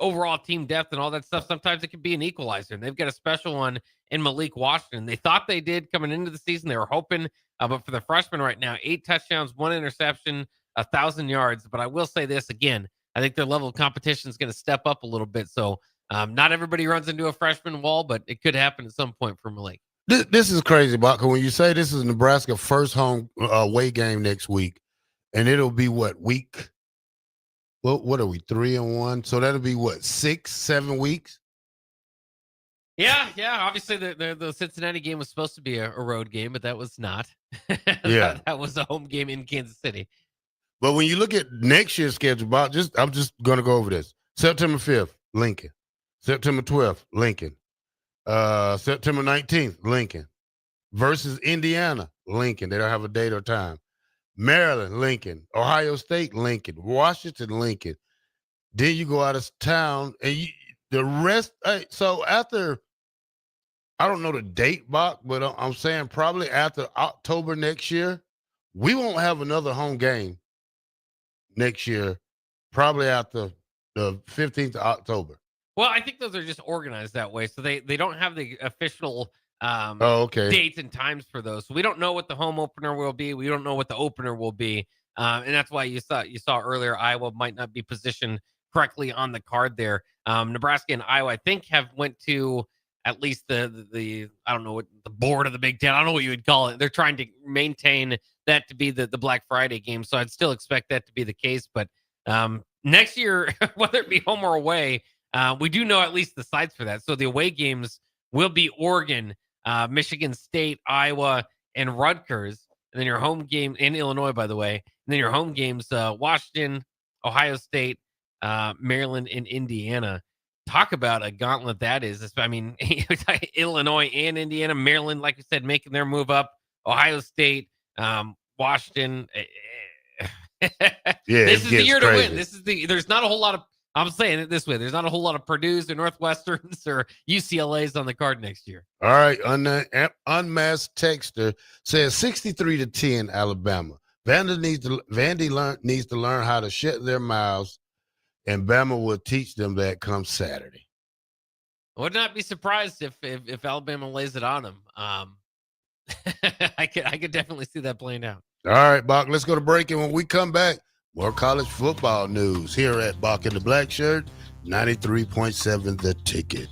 overall team depth and all that stuff. Sometimes it can be an equalizer. And they've got a special one in Malik Washington. They thought they did coming into the season. They were hoping, but for the freshman right now, 8 touchdowns, 1 interception, 1,000 yards. But I will say this again, I think their level of competition is going to step up a little bit. So not everybody runs into a freshman wall, but it could happen at some point for Malik. This is crazy, Bock. When you say this is Nebraska first home away game next week, and it'll be what week? Well, what are we, 3-1? So that'll be what, 6-7 weeks? Yeah. Obviously, the Cincinnati game was supposed to be a road game, but that was not. Yeah, that was a home game in Kansas City. But when you look at next year's schedule, Bock, I'm just going to go over this. September 5th, Lincoln. September 12th, Lincoln. September 19th, Lincoln. Versus Indiana, Lincoln. They don't have a date or time. Maryland, Lincoln. Ohio State, Lincoln. Washington, Lincoln. Then you go out of town, and the rest. So after, I don't know the date, Bock, but I'm saying probably after October next year, we won't have another home game next year, probably after the 15th of October. Well, I think those are just organized that way. So they don't have the official dates and times for those. So we don't know what the home opener will be. We don't know what the opener will be. And that's why you saw earlier Iowa might not be positioned correctly on the card there. Nebraska and Iowa, I think, have went to at least the I don't know what the board of the Big Ten. I don't know what you would call it. They're trying to maintain that to be the Black Friday game. So I'd still expect that to be the case. But next year, whether it be home or away, we do know at least the sites for that. So the away games will be Oregon, Michigan State, Iowa, and Rutgers. And then your home game in Illinois, by the way. And then your home games, Washington, Ohio State, Maryland, and Indiana. Talk about a gauntlet that is. I mean, Illinois and Indiana, Maryland, like I said, making their move up. Ohio State, Washington. This is the year to win. There's not a whole lot of, I'm saying it this way, there's not a whole lot of Purdue's or Northwesterns or UCLA's on the card next year. All right, unmasked texter says 63-10 Alabama. Vandy needs to learn how to shut their mouths, and Bama will teach them that come Saturday. I would not be surprised if Alabama lays it on them. I could definitely see that playing out. All right, Bock, let's go to break, and when we come back, more college football news here at Bock in the Black Shirt, 93.7 The Ticket.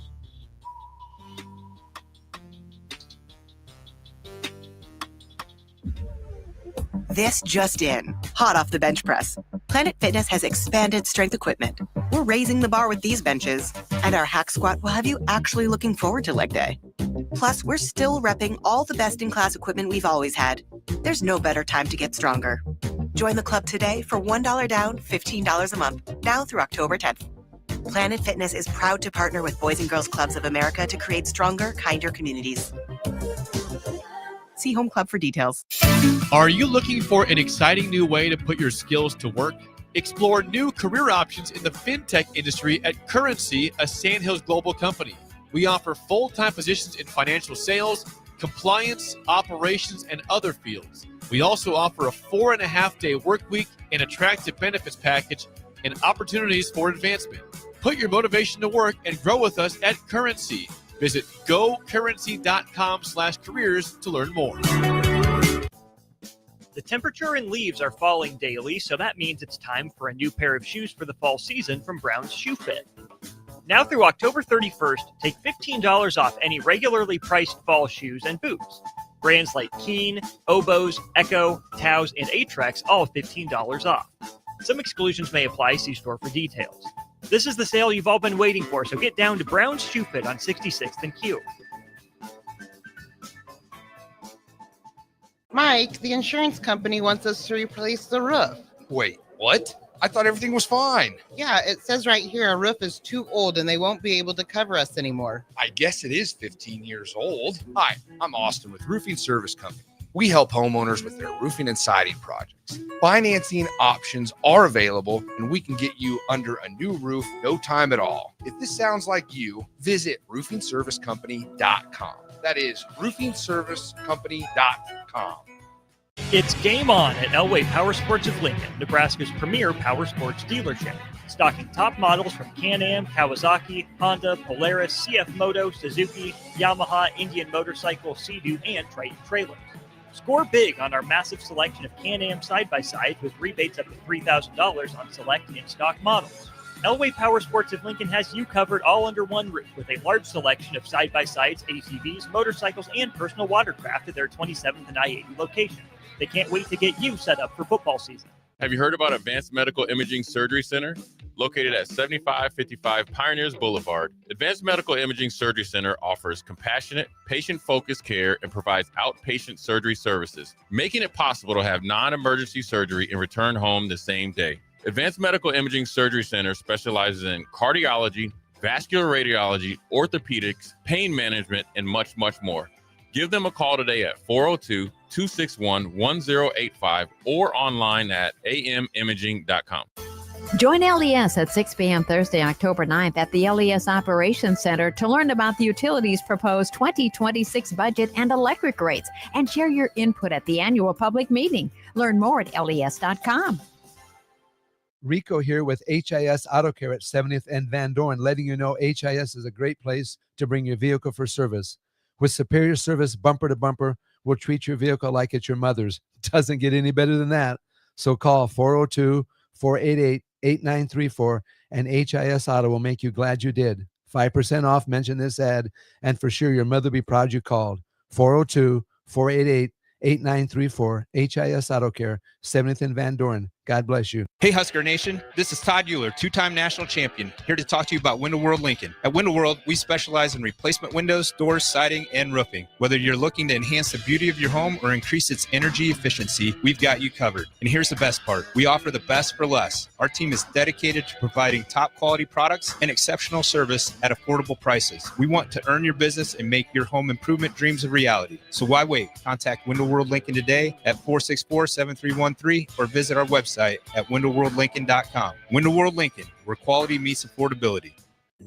This just in, hot off the bench press. Planet Fitness has expanded strength equipment. We're raising the bar with these benches, and our hack squat will have you actually looking forward to leg day. Plus, we're still repping all the best-in-class equipment we've always had. There's no better time to get stronger. Join the club today for $1 down, $15 a month, now through October 10th. Planet Fitness is proud to partner with Boys and Girls Clubs of America to create stronger, kinder communities. See Home Club for details. Are you looking for an exciting new way to put your skills to work? Explore new career options in the fintech industry at Currency, a Sandhills Global company. We offer full-time positions in financial sales, compliance, operations, and other fields. We also offer a 4.5-day work week, an attractive benefits package, and opportunities for advancement. Put your motivation to work and grow with us at Currency. Visit gocurrency.com/careers to learn more. The temperature and leaves are falling daily, so that means it's time for a new pair of shoes for the fall season from Brown's Shoe Fit. Now through October 31st, take $15 off any regularly priced fall shoes and boots. Brands like Keen, Oboz, Echo, Taos, and Atrax all $15 off. Some exclusions may apply. See store for details. This is the sale you've all been waiting for, so get down to Brown's Shoe Fit on 66th and Q. Mike, the insurance company wants us to replace the roof. Wait, what? I thought everything was fine. Yeah, it says right here our roof is too old and they won't be able to cover us anymore. I guess it is 15 years old. Hi, I'm Austin with Roofing Service Company. We help homeowners with their roofing and siding projects. Financing options are available, and we can get you under a new roof no time at all. If this sounds like you, visit roofingservicecompany.com. That is roofingservicecompany.com. It's game on at Elway Power Sports of Lincoln, Nebraska's premier power sports dealership. Stocking top models from Can-Am, Kawasaki, Honda, Polaris, CF Moto, Suzuki, Yamaha, Indian Motorcycle, Sea-Doo, and Triton trailers. Score big on our massive selection of Can-Am side-by-sides with rebates up to $3,000 on select in-stock models. Elway Power Sports of Lincoln has you covered all under one roof with a large selection of side-by-sides, ATVs, motorcycles, and personal watercraft at their 27th and I-80 location. They can't wait to get you set up for football season. Have you heard about Advanced Medical Imaging Surgery Center? Located at 7555 Pioneers Boulevard, Advanced Medical Imaging Surgery Center offers compassionate, patient-focused care and provides outpatient surgery services, making it possible to have non-emergency surgery and return home the same day. Advanced Medical Imaging Surgery Center specializes in cardiology, vascular radiology, orthopedics, pain management, and much, much more. Give them a call today at 402-261-1085 or online at amimaging.com. Join LES at 6 p.m. Thursday, October 9th at the LES Operations Center to learn about the utilities' proposed 2026 budget and electric rates and share your input at the annual public meeting. Learn more at les.com. Rico here with HIS Auto Care at 70th and Van Dorn, letting you know HIS is a great place to bring your vehicle for service. With superior service bumper to bumper, we'll treat your vehicle like it's your mother's. It doesn't get any better than that. So call 402-488-8934 and HIS Auto will make you glad you did. 5% off, mention this ad, and for sure your mother will be proud you called. 402-488-8934, HIS Auto Care, 70th and Van Dorn. God bless you. Hey Husker Nation, this is Todd Euler, two-time national champion, here to talk to you about Window World Lincoln. At Window World, we specialize in replacement windows, doors, siding, and roofing. Whether you're looking to enhance the beauty of your home or increase its energy efficiency, we've got you covered. And here's the best part. We offer the best for less. Our team is dedicated to providing top quality products and exceptional service at affordable prices. We want to earn your business and make your home improvement dreams a reality. So why wait? Contact Window World Lincoln today at 464-7313 or visit our website at windowworldlincoln.com. Window World Lincoln, where quality meets affordability.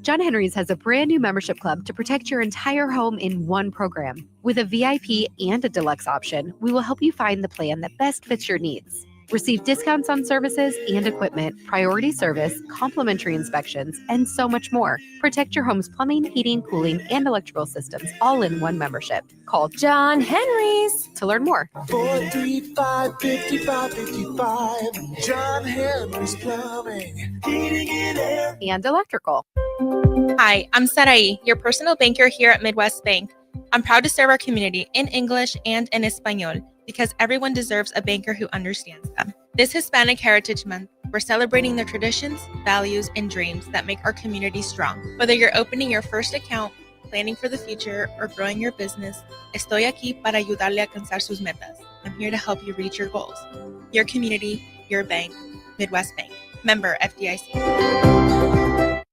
John Henry's has a brand new membership club to protect your entire home in one program. With a VIP and a deluxe option, we will help you find the plan that best fits your needs. Receive discounts on services and equipment, priority service, complimentary inspections, and so much more. Protect your home's plumbing, heating, cooling, and electrical systems all in one membership. Call John Henry's to learn more. 435-5555. John Henry's Plumbing, Heating and Air. And electrical. Hi, I'm Sarai, your personal banker here at Midwest Bank. I'm proud to serve our community in English and in Espanol, because everyone deserves a banker who understands them. This Hispanic Heritage Month, we're celebrating the traditions, values, and dreams that make our community strong. Whether you're opening your first account, planning for the future, or growing your business, estoy aquí para ayudarle a alcanzar sus metas. I'm here to help you reach your goals. Your community, your bank, Midwest Bank. Member FDIC.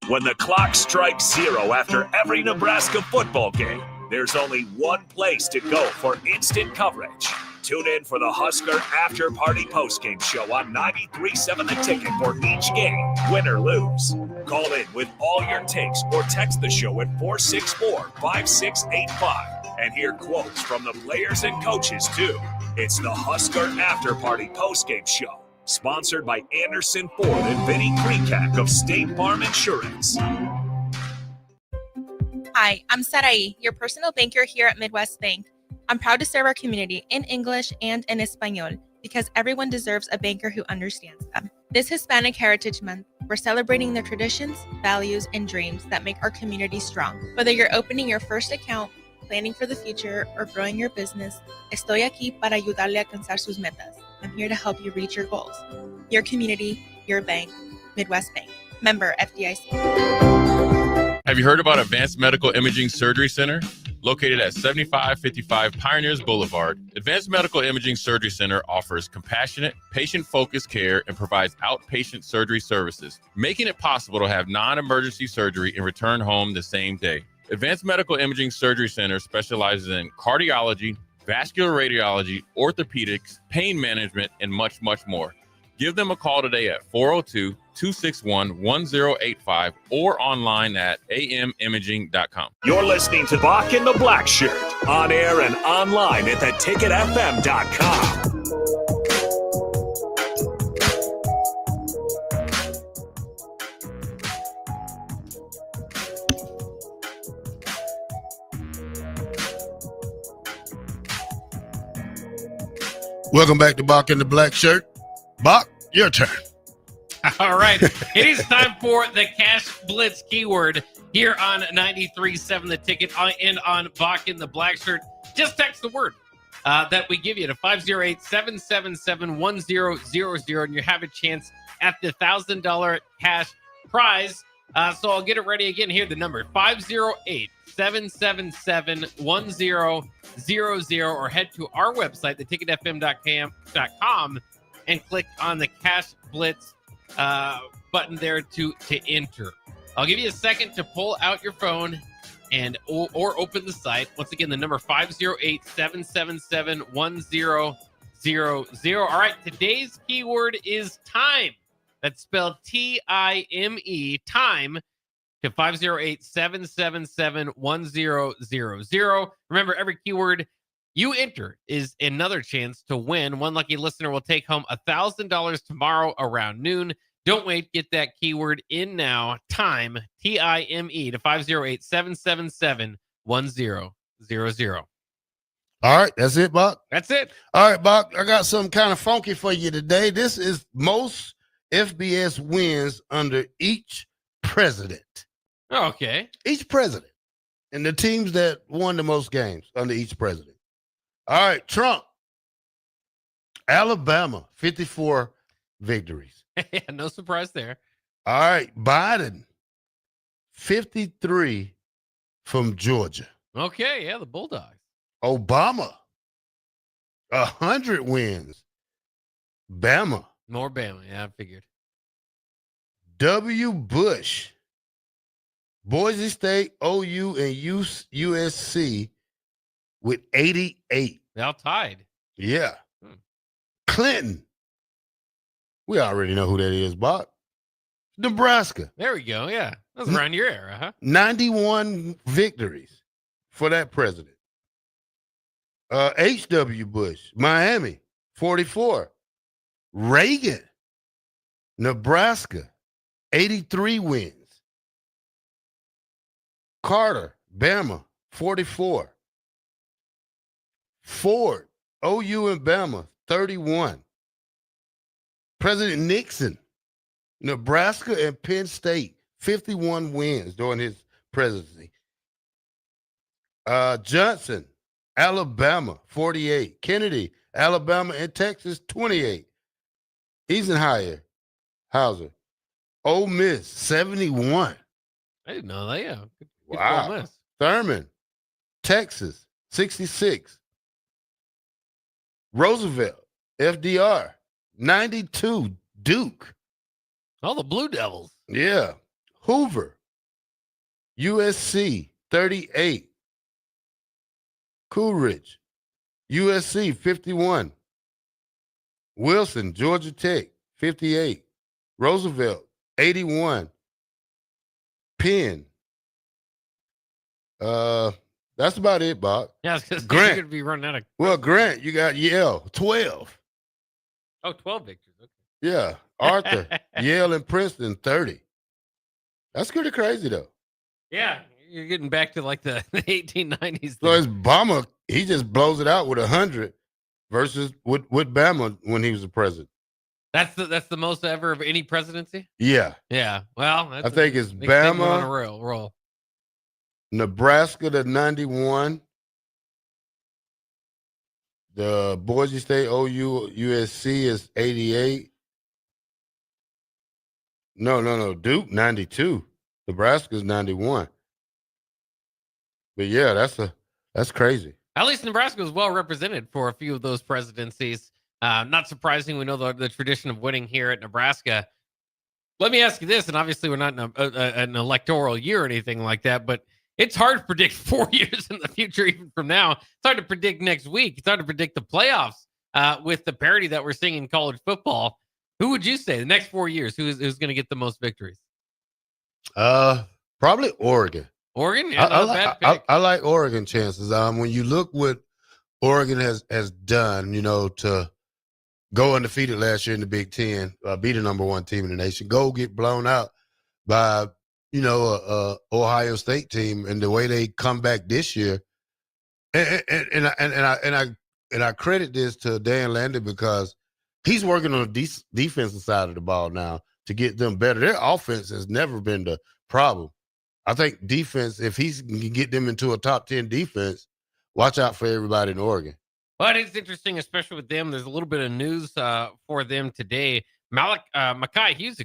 When the clock strikes 0 after every Nebraska football game, there's only one place to go for instant coverage. Tune in for the Husker After Party Postgame Show on 93.7 The Ticket for each game, win or lose. Call in with all your takes or text the show at 464-5685 and hear quotes from the players and coaches too. It's the Husker After Party Postgame Show, sponsored by Anderson Ford and Vinnie Krikak of State Farm Insurance. Hi, I'm Sarai, your personal banker here at Midwest Bank. I'm proud to serve our community in English and in Espanol, because everyone deserves a banker who understands them. This Hispanic Heritage Month, we're celebrating the traditions, values, and dreams that make our community strong. Whether you're opening your first account, planning for the future, or growing your business, estoy aquí para ayudarle a alcanzar sus metas. I'm here to help you reach your goals. Your community, your bank, Midwest Bank. Member FDIC. Have you heard about Advanced Medical Imaging Surgery Center? Located at 7555 Pioneers Boulevard, Advanced Medical Imaging Surgery Center offers compassionate, patient-focused care and provides outpatient surgery services, making it possible to have non-emergency surgery and return home the same day. Advanced Medical Imaging Surgery Center specializes in cardiology, vascular radiology, orthopedics, pain management, and much, much more. Give them a call today at 402-261-1085 or online at amimaging.com. You're listening to Bock in the Blackshirt, on air and online at theticketfm.com. Welcome back to Bock in the Blackshirt. Bock, your turn. All right. It is time for the Cash Blitz keyword here on 93.7 The Ticket and on Bock in the Blackshirt. Just text the word that we give you to 508-777-1000, and you have a chance at the $1,000 cash prize. So I'll get it ready again here. The number 508-777-1000, or head to our website, theticketfm.com, and click on the Cash Blitz button there to enter. I'll give you a second to pull out your phone and or open the site. Once again, the number 508-777-1000. All right, today's keyword is time. That's spelled T-I-M-E, time, to 508-777-1000. Remember, every keyword you enter is another chance to win. One lucky listener will take home $1,000 tomorrow around noon. Don't wait. Get that keyword in now. Time, T-I-M-E, to 508-777-1000. All right, that's it, Bock? That's it. All right, Bock, I got something kind of funky for you today. This is most FBS wins under each president. Okay. Each president. And the teams that won the most games under each president. All right, Trump. Alabama, 54 victories. No surprise there. All right, Biden, 53 from Georgia. Okay, yeah, the Bulldogs. Obama, 100 wins. Bama. More Bama, yeah, I figured. W. Bush, Boise State, OU, and USC with 88. They all tied. Yeah. Clinton. We already know who that is, Bob. Nebraska. There we go, yeah. That was around your era, huh? 91 victories for that president. H.W. Bush, Miami, 44. Reagan, Nebraska, 83 wins. Carter, Bama, 44. Ford, OU and Bama, 31. President Nixon, Nebraska and Penn State, 51 wins during his presidency. Johnson, Alabama, 48. Kennedy, Alabama and Texas, 28. Eisenhower, Hauser, Ole Miss, 71. I didn't know that. Yeah. Good Wow. Ole Miss. Thurman, Texas, 66. Roosevelt, FDR, 92. Duke. Oh, the Blue Devils. Yeah. Hoover, USC, 38. Coolidge, USC, 51. Wilson, Georgia Tech, 58. Roosevelt, 81. Penn. That's about it, Bob. Yeah, I was gonna say, Grant. you're going to be running out of... Well, Grant, you got Yale, 12. Oh, 12 victories. Okay. Yeah. Arthur, Yale and Princeton, 30. That's pretty crazy, though. Yeah, you're getting back to like the 1890s. So it's Bama, he just blows it out with 100 versus with Bama when he was the president. That's the most ever of any presidency? Yeah. Yeah. Well, I think it's they went on a Bama, roll. Nebraska to 91. The Boise State OU USC is 88. No. Duke 92. Nebraska's 91. But yeah, that's crazy. At least Nebraska was well represented for a few of those presidencies. Not surprising. We know the tradition of winning here at Nebraska. Let me ask you this, and obviously we're not in an electoral year or anything like that, but it's hard to predict 4 years in the future, even from now. It's hard to predict next week. It's hard to predict the playoffs with the parity that we're seeing in college football. Who would you say the next 4 years? Who's going to get the most victories? Probably Oregon. Oregon? Yeah, not a bad pick. I like Oregon chances. When you look what Oregon has done, to go undefeated last year in the Big Ten, be the number one team in the nation, go get blown out by, Ohio State team, and the way they come back this year. And I credit this to Dan Landy because he's working on the defensive side of the ball now to get them better. Their offense has never been the problem. I think defense, if he can get them into a top 10 defense, watch out for everybody in Oregon. But it's interesting, especially with them. There's a little bit of news for them today. Makai Hughes,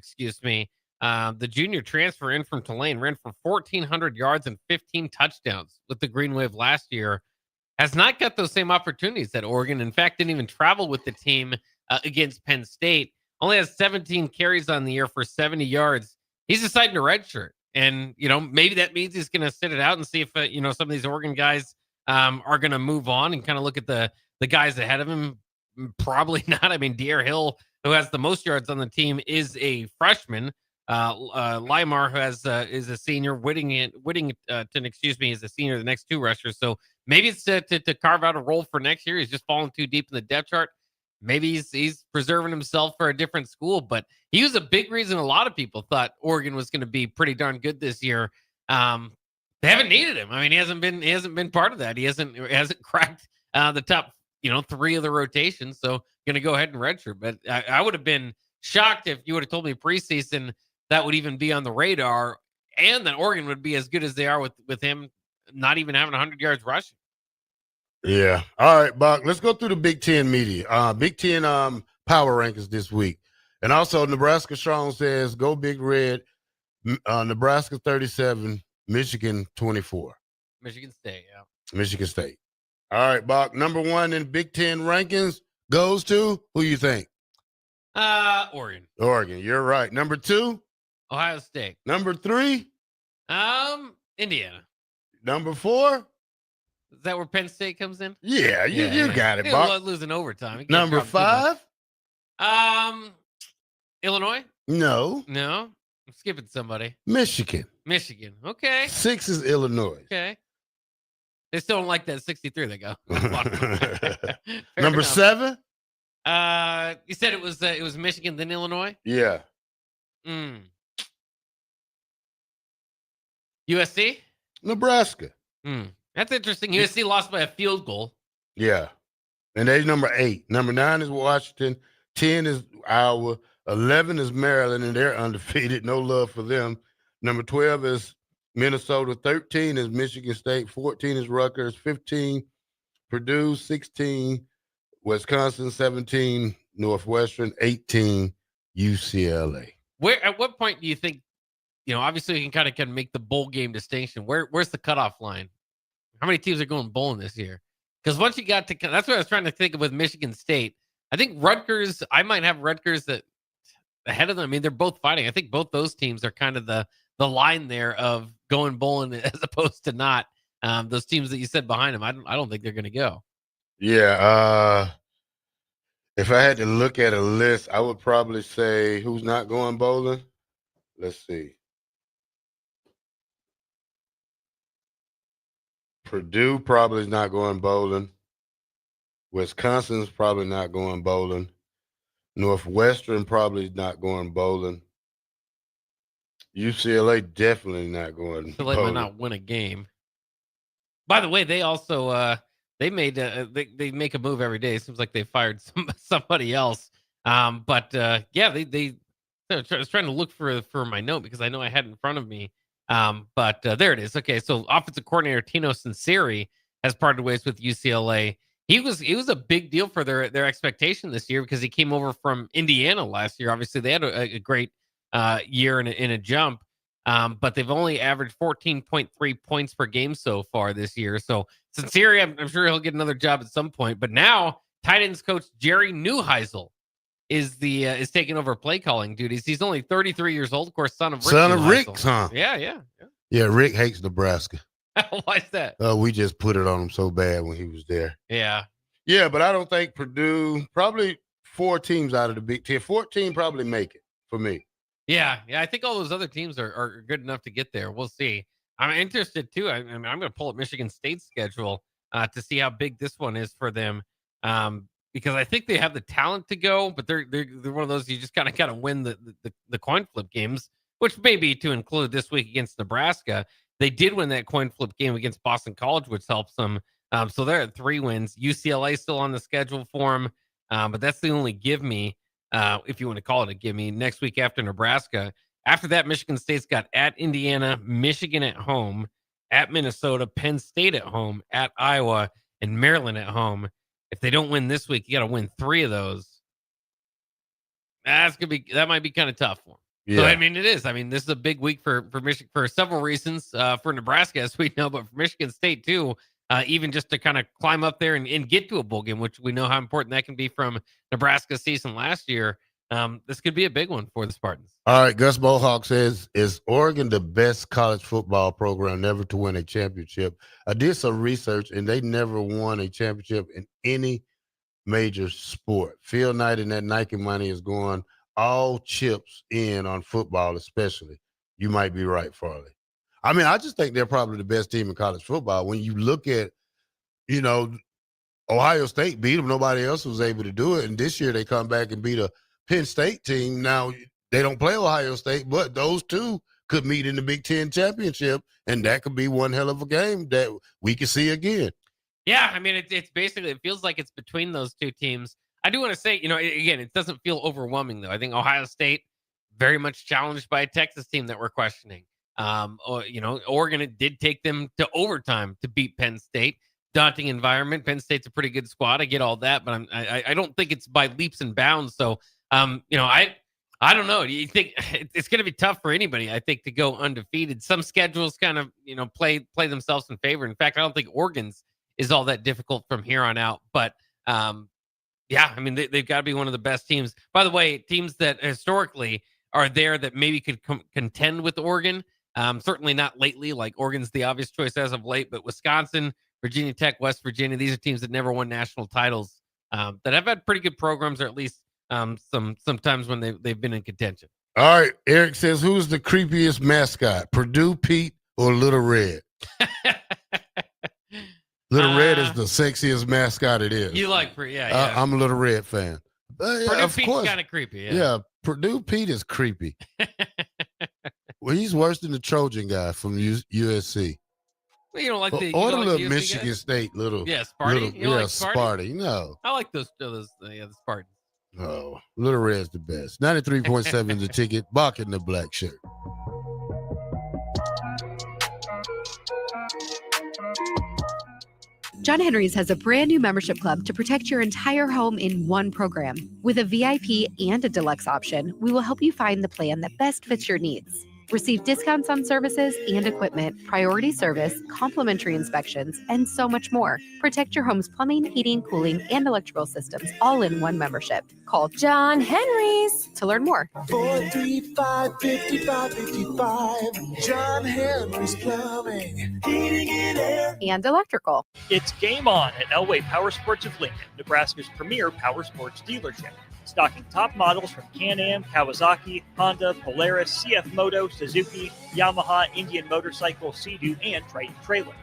the junior transfer in from Tulane, ran for 1,400 yards and 15 touchdowns with the Green Wave last year. Has not got those same opportunities at Oregon. In fact, didn't even travel with the team against Penn State. Only has 17 carries on the year for 70 yards. He's deciding to redshirt. And, maybe that means he's going to sit it out and see if, some of these Oregon guys are going to move on and kind of look at the guys ahead of him. Probably not. I mean, De'Aaron Hill, who has the most yards on the team, is a freshman. Limar, who is a senior. Whittington, is a senior. The next two rushers. So maybe it's to carve out a role for next year. He's just falling too deep in the depth chart. Maybe he's preserving himself for a different school, but he was a big reason a lot of people thought Oregon was going to be pretty darn good this year. They haven't needed him. I mean, he hasn't been part of that. He hasn't cracked the top, three of the rotation. So going to go ahead and redshirt. But I would have been shocked if you would have told me preseason that would even be on the radar, and that Oregon would be as good as they are with him not even having 100 yards rushing. Yeah. All right, Bock. Let's go through the Big Ten media. Big Ten power rankings this week. And also Nebraska Strong says, go Big Red. Nebraska 37, Michigan 24. Michigan State, yeah. Michigan State. All right, Bock. Number one in Big Ten rankings goes to, who you think? Oregon. Oregon, you're right. Number two? Ohio State. Number three? Indiana. Number four? Is that where Penn State comes in? Yeah, you got it, Bock. Losing overtime. Number five? Illinois? No. I'm skipping somebody. Michigan. Okay. 6 is Illinois. Okay. They still don't like that 63 they go. Number enough. 7? You said it was Michigan, then Illinois? Yeah. USC? Nebraska. That's interesting. USC lost by a field goal. Yeah. And they're number 8. Number 9 is Washington. 10 is Iowa. 11 is Maryland, and they're undefeated. No love for them. Number 12 is Minnesota. 13 is Michigan State. 14 is Rutgers. 15, Purdue. 16, Wisconsin. 17, Northwestern. 18, UCLA. At what point do you think, obviously you can kind of make the bowl game distinction. Where's the cutoff line? How many teams are going bowling this year? Because once you got to, that's what I was trying to think of with Michigan State. I think Rutgers, I might have Rutgers that ahead of them. I mean, they're both fighting. I think both those teams are kind of the line there of going bowling as opposed to not. Those teams that you said behind them, I don't think they're going to go. Yeah. If I had to look at a list, I would probably say who's not going bowling. Let's see. Purdue probably is not going bowling. Wisconsin's probably not going bowling. Northwestern probably not going bowling. UCLA definitely not going bowling. They might not win a game. By the way, they also they made they make a move every day. It seems like they fired somebody else. I was trying to look for my note because I know I had it in front of me. But there it is. Okay, so offensive coordinator Tino Sinceri has parted ways with UCLA. He was a big deal for their expectation this year because he came over from Indiana last year. Obviously, they had a great year in a jump, but they've only averaged 14.3 points per game so far this year. So Sincere, I'm sure he'll get another job at some point. But now, tight ends coach Jerry Neuheisel is taking over play calling duties. He's only 33 years old, of course, son of Rick. Son of Neuheisel. Rick, huh? Yeah. Yeah, Rick hates Nebraska. Why is that? We just put it on him so bad when he was there. Yeah. Yeah, but I don't think Purdue, probably 4 teams out of the Big Ten. 14 probably make it for me. Yeah. I think all those other teams are good enough to get there. We'll see. I'm interested too. I'm going to pull up Michigan State's schedule to see how big this one is for them, because I think they have the talent to go, but they're one of those you just kind of win the coin flip games, which may be to include this week against Nebraska. They did win that coin flip game against Boston College, which helps them. So they're at 3 wins. UCLA still on the schedule for them, but that's the only give me, if you want to call it a give me, next week after Nebraska. After that, Michigan State's got at Indiana, Michigan at home, at Minnesota, Penn State at home, at Iowa, and Maryland at home. If they don't win this week, you got to win 3 of those. That might be kind of tough for them. Yeah. So, I mean, it is. I mean, this is a big week for Michigan for several reasons. For Nebraska, as we know, but for Michigan State too. Even just to kind of climb up there and get to a bowl game, which we know how important that can be from Nebraska's season last year. This could be a big one for the Spartans. All right, Gus Mohawk says, is Oregon the best college football program never to win a championship? I did some research, and they never won a championship in any major sport. Phil Knight and that Nike money is going all chips in on football, especially. You might be right, Farley. I mean, I just think they're probably the best team in college football. When you look at, Ohio State beat them. Nobody else was able to do it. And this year they come back and beat a Penn State team. Now, they don't play Ohio State, but those two could meet in the Big Ten championship, and that could be one hell of a game that we can see again. Yeah, I mean, it's basically, it feels like it's between those two teams. I do want to say, again, it doesn't feel overwhelming, though. I think Ohio State very much challenged by a Texas team that we're questioning. Oregon, it did take them to overtime to beat Penn State. Daunting environment. Penn State's a pretty good squad. I get all that, but I don't think it's by leaps and bounds. So, I don't know. Do you think it's going to be tough for anybody? I think to go undefeated. Some schedules kind of play themselves in favor. In fact, I don't think Oregon's is all that difficult from here on out. But yeah, I mean they've got to be one of the best teams. By the way, teams that historically are there that maybe could contend with Oregon. Certainly not lately, like Oregon's the obvious choice as of late, but Wisconsin, Virginia Tech, West Virginia, these are teams that never won national titles that have had pretty good programs, or at least sometimes when they've been in contention. All right, Eric says, who's the creepiest mascot, Purdue Pete or Little Red? Little Red is the sexiest mascot it is. You like, yeah. I'm a Little Red fan. Purdue Pete's kind of creepy. Yeah, Purdue Pete is creepy. Well, he's worse than the Trojan guy from USC. Well, you don't like the little USC Michigan guys? State little. Yeah, Sparty. You like Sparty. No, I like those the Spartans. No, Little Red's the best. 93.7 the ticket. Bock in the black shirt. John Henry's has a brand new membership club to protect your entire home in one program. With a VIP and a deluxe option, we will help you find the plan that best fits your needs. Receive discounts on services and equipment, priority service, complimentary inspections, and so much more. Protect your home's plumbing, heating, cooling, and electrical systems all in one membership. Call John Henry's to learn more. 435-5555. John Henry's Plumbing, Heating and Air. And electrical. It's game on at Elway Power Sports of Lincoln, Nebraska's premier power sports dealership. Stocking top models from Can-Am, Kawasaki, Honda, Polaris, CF Moto, Suzuki, Yamaha, Indian Motorcycle, Sea-Doo, and Triton trailers.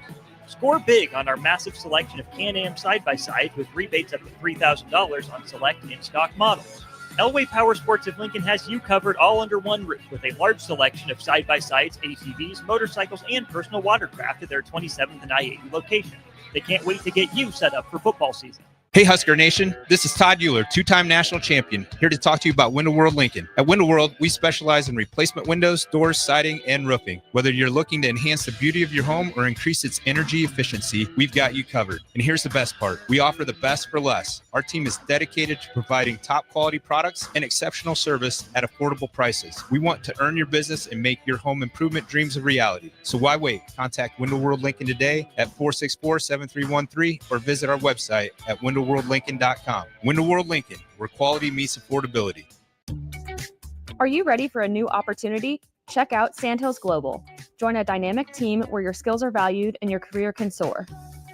Score big on our massive selection of Can-Am side-by-sides with rebates up to $3,000 on select in-stock models. Elway Power Sports of Lincoln has you covered all under one roof with a large selection of side-by-sides, ATVs, motorcycles, and personal watercraft at their 27th and I-80 location. They can't wait to get you set up for football season. Hey Husker Nation, this is Todd Euler, two-time national champion, here to talk to you about Window World Lincoln. At Window World, we specialize in replacement windows, doors, siding, and roofing. Whether you're looking to enhance the beauty of your home or increase its energy efficiency, we've got you covered. And here's the best part. We offer the best for less. Our team is dedicated to providing top quality products and exceptional service at affordable prices. We want to earn your business and make your home improvement dreams a reality. So why wait? Contact Window World Lincoln today at 464-7313 or visit our website at windowworldlincoln.com. Window World Lincoln, where quality meets affordability. Are you ready for a new opportunity? Check out Sandhills Global. Join a dynamic team where your skills are valued and your career can soar.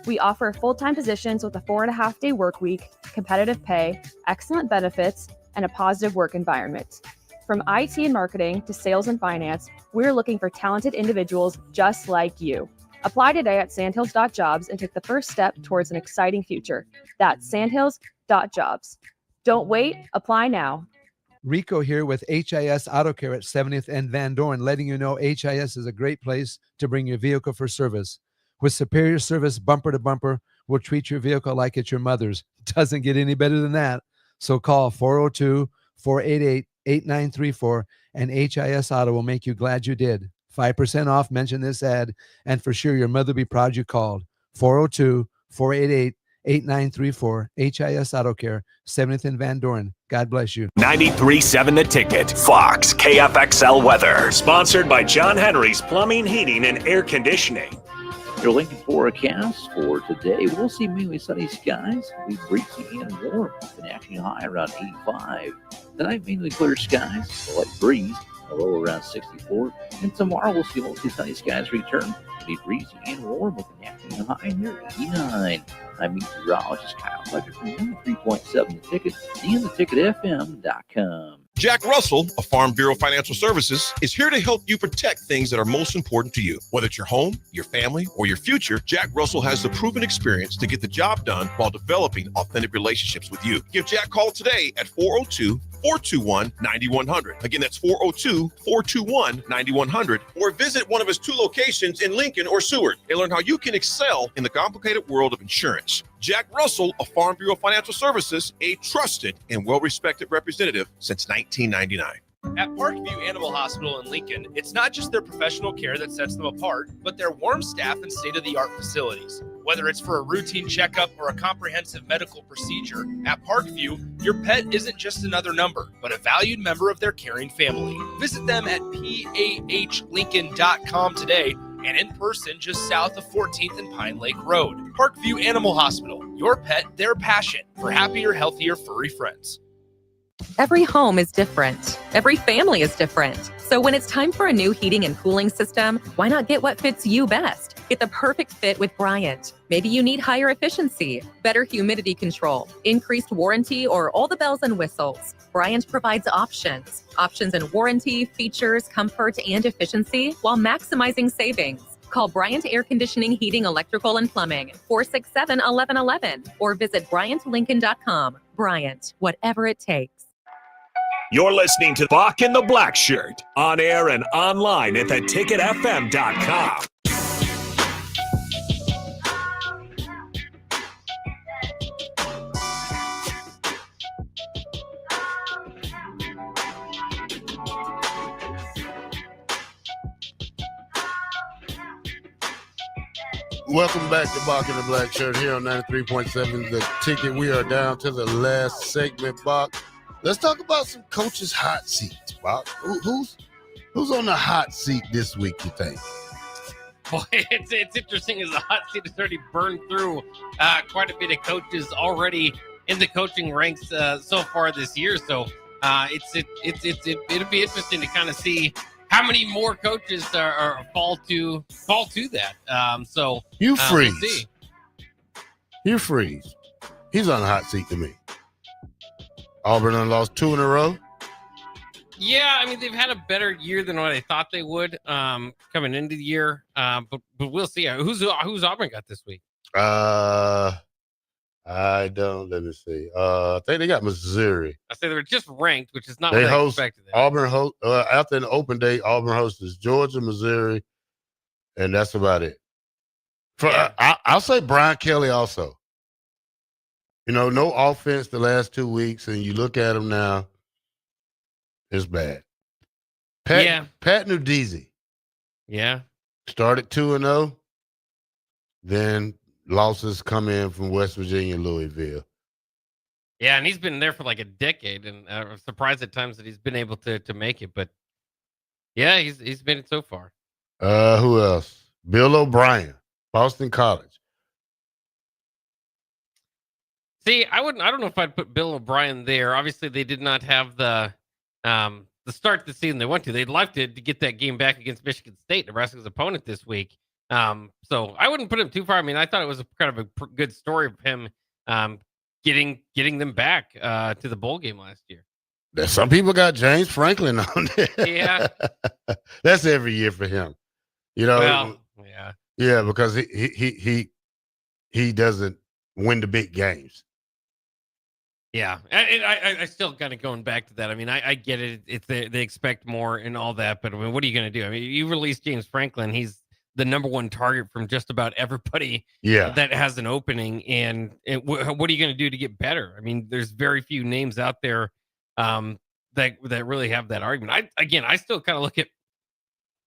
We offer full-time positions with a 4.5-day work week, competitive pay, excellent benefits, and a positive work environment. From IT and marketing to sales and finance, we're looking for talented individuals just like you. Apply today at sandhills.jobs and take the first step towards an exciting future. That's sandhills.jobs. Don't wait, apply now. Rico here with HIS Auto Care at 70th and Van Dorn, letting you know HIS is a great place to bring your vehicle for service. With superior service bumper to bumper, we'll treat your vehicle like it's your mother's. Doesn't get any better than that. So call 402-488-8934 and HIS Auto will make you glad you did. 5% off, mention this ad, and for sure your mother will be proud you called. 402-488-8934, HIS Auto Care, 70th and Van Dorn. God bless you. 93.7 The Ticket, Fox, KFXL weather. Sponsored by John Henry's Plumbing, Heating, and Air Conditioning. Your Lincoln forecast for today. We'll see mainly sunny skies. We'll be breezy and warm with an actually high around 85. Tonight, mainly clear skies, a light breeze. A low around 64. And tomorrow we'll see mostly sunny skies return. It'll be breezy and warm with an afternoon high near 89. I'm meteorologist Kyle Fletcher from 93.7 The Ticket and theticketfm.com. Jack Russell of Farm Bureau Financial Services is here to help you protect things that are most important to you. Whether it's your home, your family, or your future, Jack Russell has the proven experience to get the job done while developing authentic relationships with you. Give Jack a call today at 402-421-9100. Again, that's 402-421-9100. Or visit one of his 2 locations in Lincoln or Seward and learn how you can excel in the complicated world of insurance. Jack Russell of Farm Bureau Financial Services, a trusted and well-respected representative since 1999. At Parkview Animal Hospital in Lincoln, it's not just their professional care that sets them apart, but their warm staff and state-of-the-art facilities. Whether it's for a routine checkup or a comprehensive medical procedure, at Parkview, your pet isn't just another number, but a valued member of their caring family. Visit them at pahlincoln.com today and in person just south of 14th and Pine Lake Road. Parkview Animal Hospital, your pet, their passion for happier, healthier, furry friends. Every home is different. Every family is different. So when it's time for a new heating and cooling system, why not get what fits you best? Get the perfect fit with Bryant. Maybe you need higher efficiency, better humidity control, increased warranty, or all the bells and whistles. Bryant provides options. Options in warranty, features, comfort, and efficiency while maximizing savings. Call Bryant Air Conditioning, Heating, Electrical, and Plumbing, 467-1111, or visit BryantLincoln.com. Bryant, whatever it takes. You're listening to Bock and the Blackshirt, on air and online at theticketfm.com. Welcome back to Bock and the Blackshirt here on 93.7 The Ticket. We are down to the last segment, Bock. Let's talk about some coaches' hot seats, Bock. Who's on the hot seat this week, you think? Boy, it's interesting as the hot seat has already burned through quite a bit of coaches already in the coaching ranks so far this year. So it'll be interesting to kind of see how many more coaches fall to that. You freeze. We'll see. You freeze. He's on the hot seat to me. Auburn done lost 2 in a row. Yeah, I mean, they've had a better year than what I thought they would coming into the year. But we'll see. Who's Auburn got this week? Let me see. I think they got Missouri. I say they were just ranked, which is not what I expected. Auburn after an open day, Auburn hosts Georgia, Missouri, and that's about it. I'll say Brian Kelly also. No offense the last 2 weeks, and you look at them now, it's bad. Pat Nudese. Yeah. Started 2-0, then losses come in from West Virginia and Louisville. Yeah, and he's been there for like a decade, and I'm surprised at times that he's been able to make it. But yeah, he's made it so far. Who else? Bill O'Brien, Boston College. See, I don't know if I'd put Bill O'Brien there. Obviously, they did not have the start to the season they went to. They'd like to get that game back against Michigan State, Nebraska's opponent this week. So I wouldn't put him too far. I mean, I thought it was a kind of a good story of him getting them back to the bowl game last year. Some people got James Franklin on there. Yeah. That's every year for him. Well, yeah. Yeah, because he doesn't win the big games. Yeah, I still kind of going back to that. I mean, I get it. It's they expect more and all that, but I mean, what are you going to do? I mean, you release James Franklin. He's the number one target from just about everybody that has an opening. And what are you going to do to get better? I mean, there's very few names out there that really have that argument. I still kind of look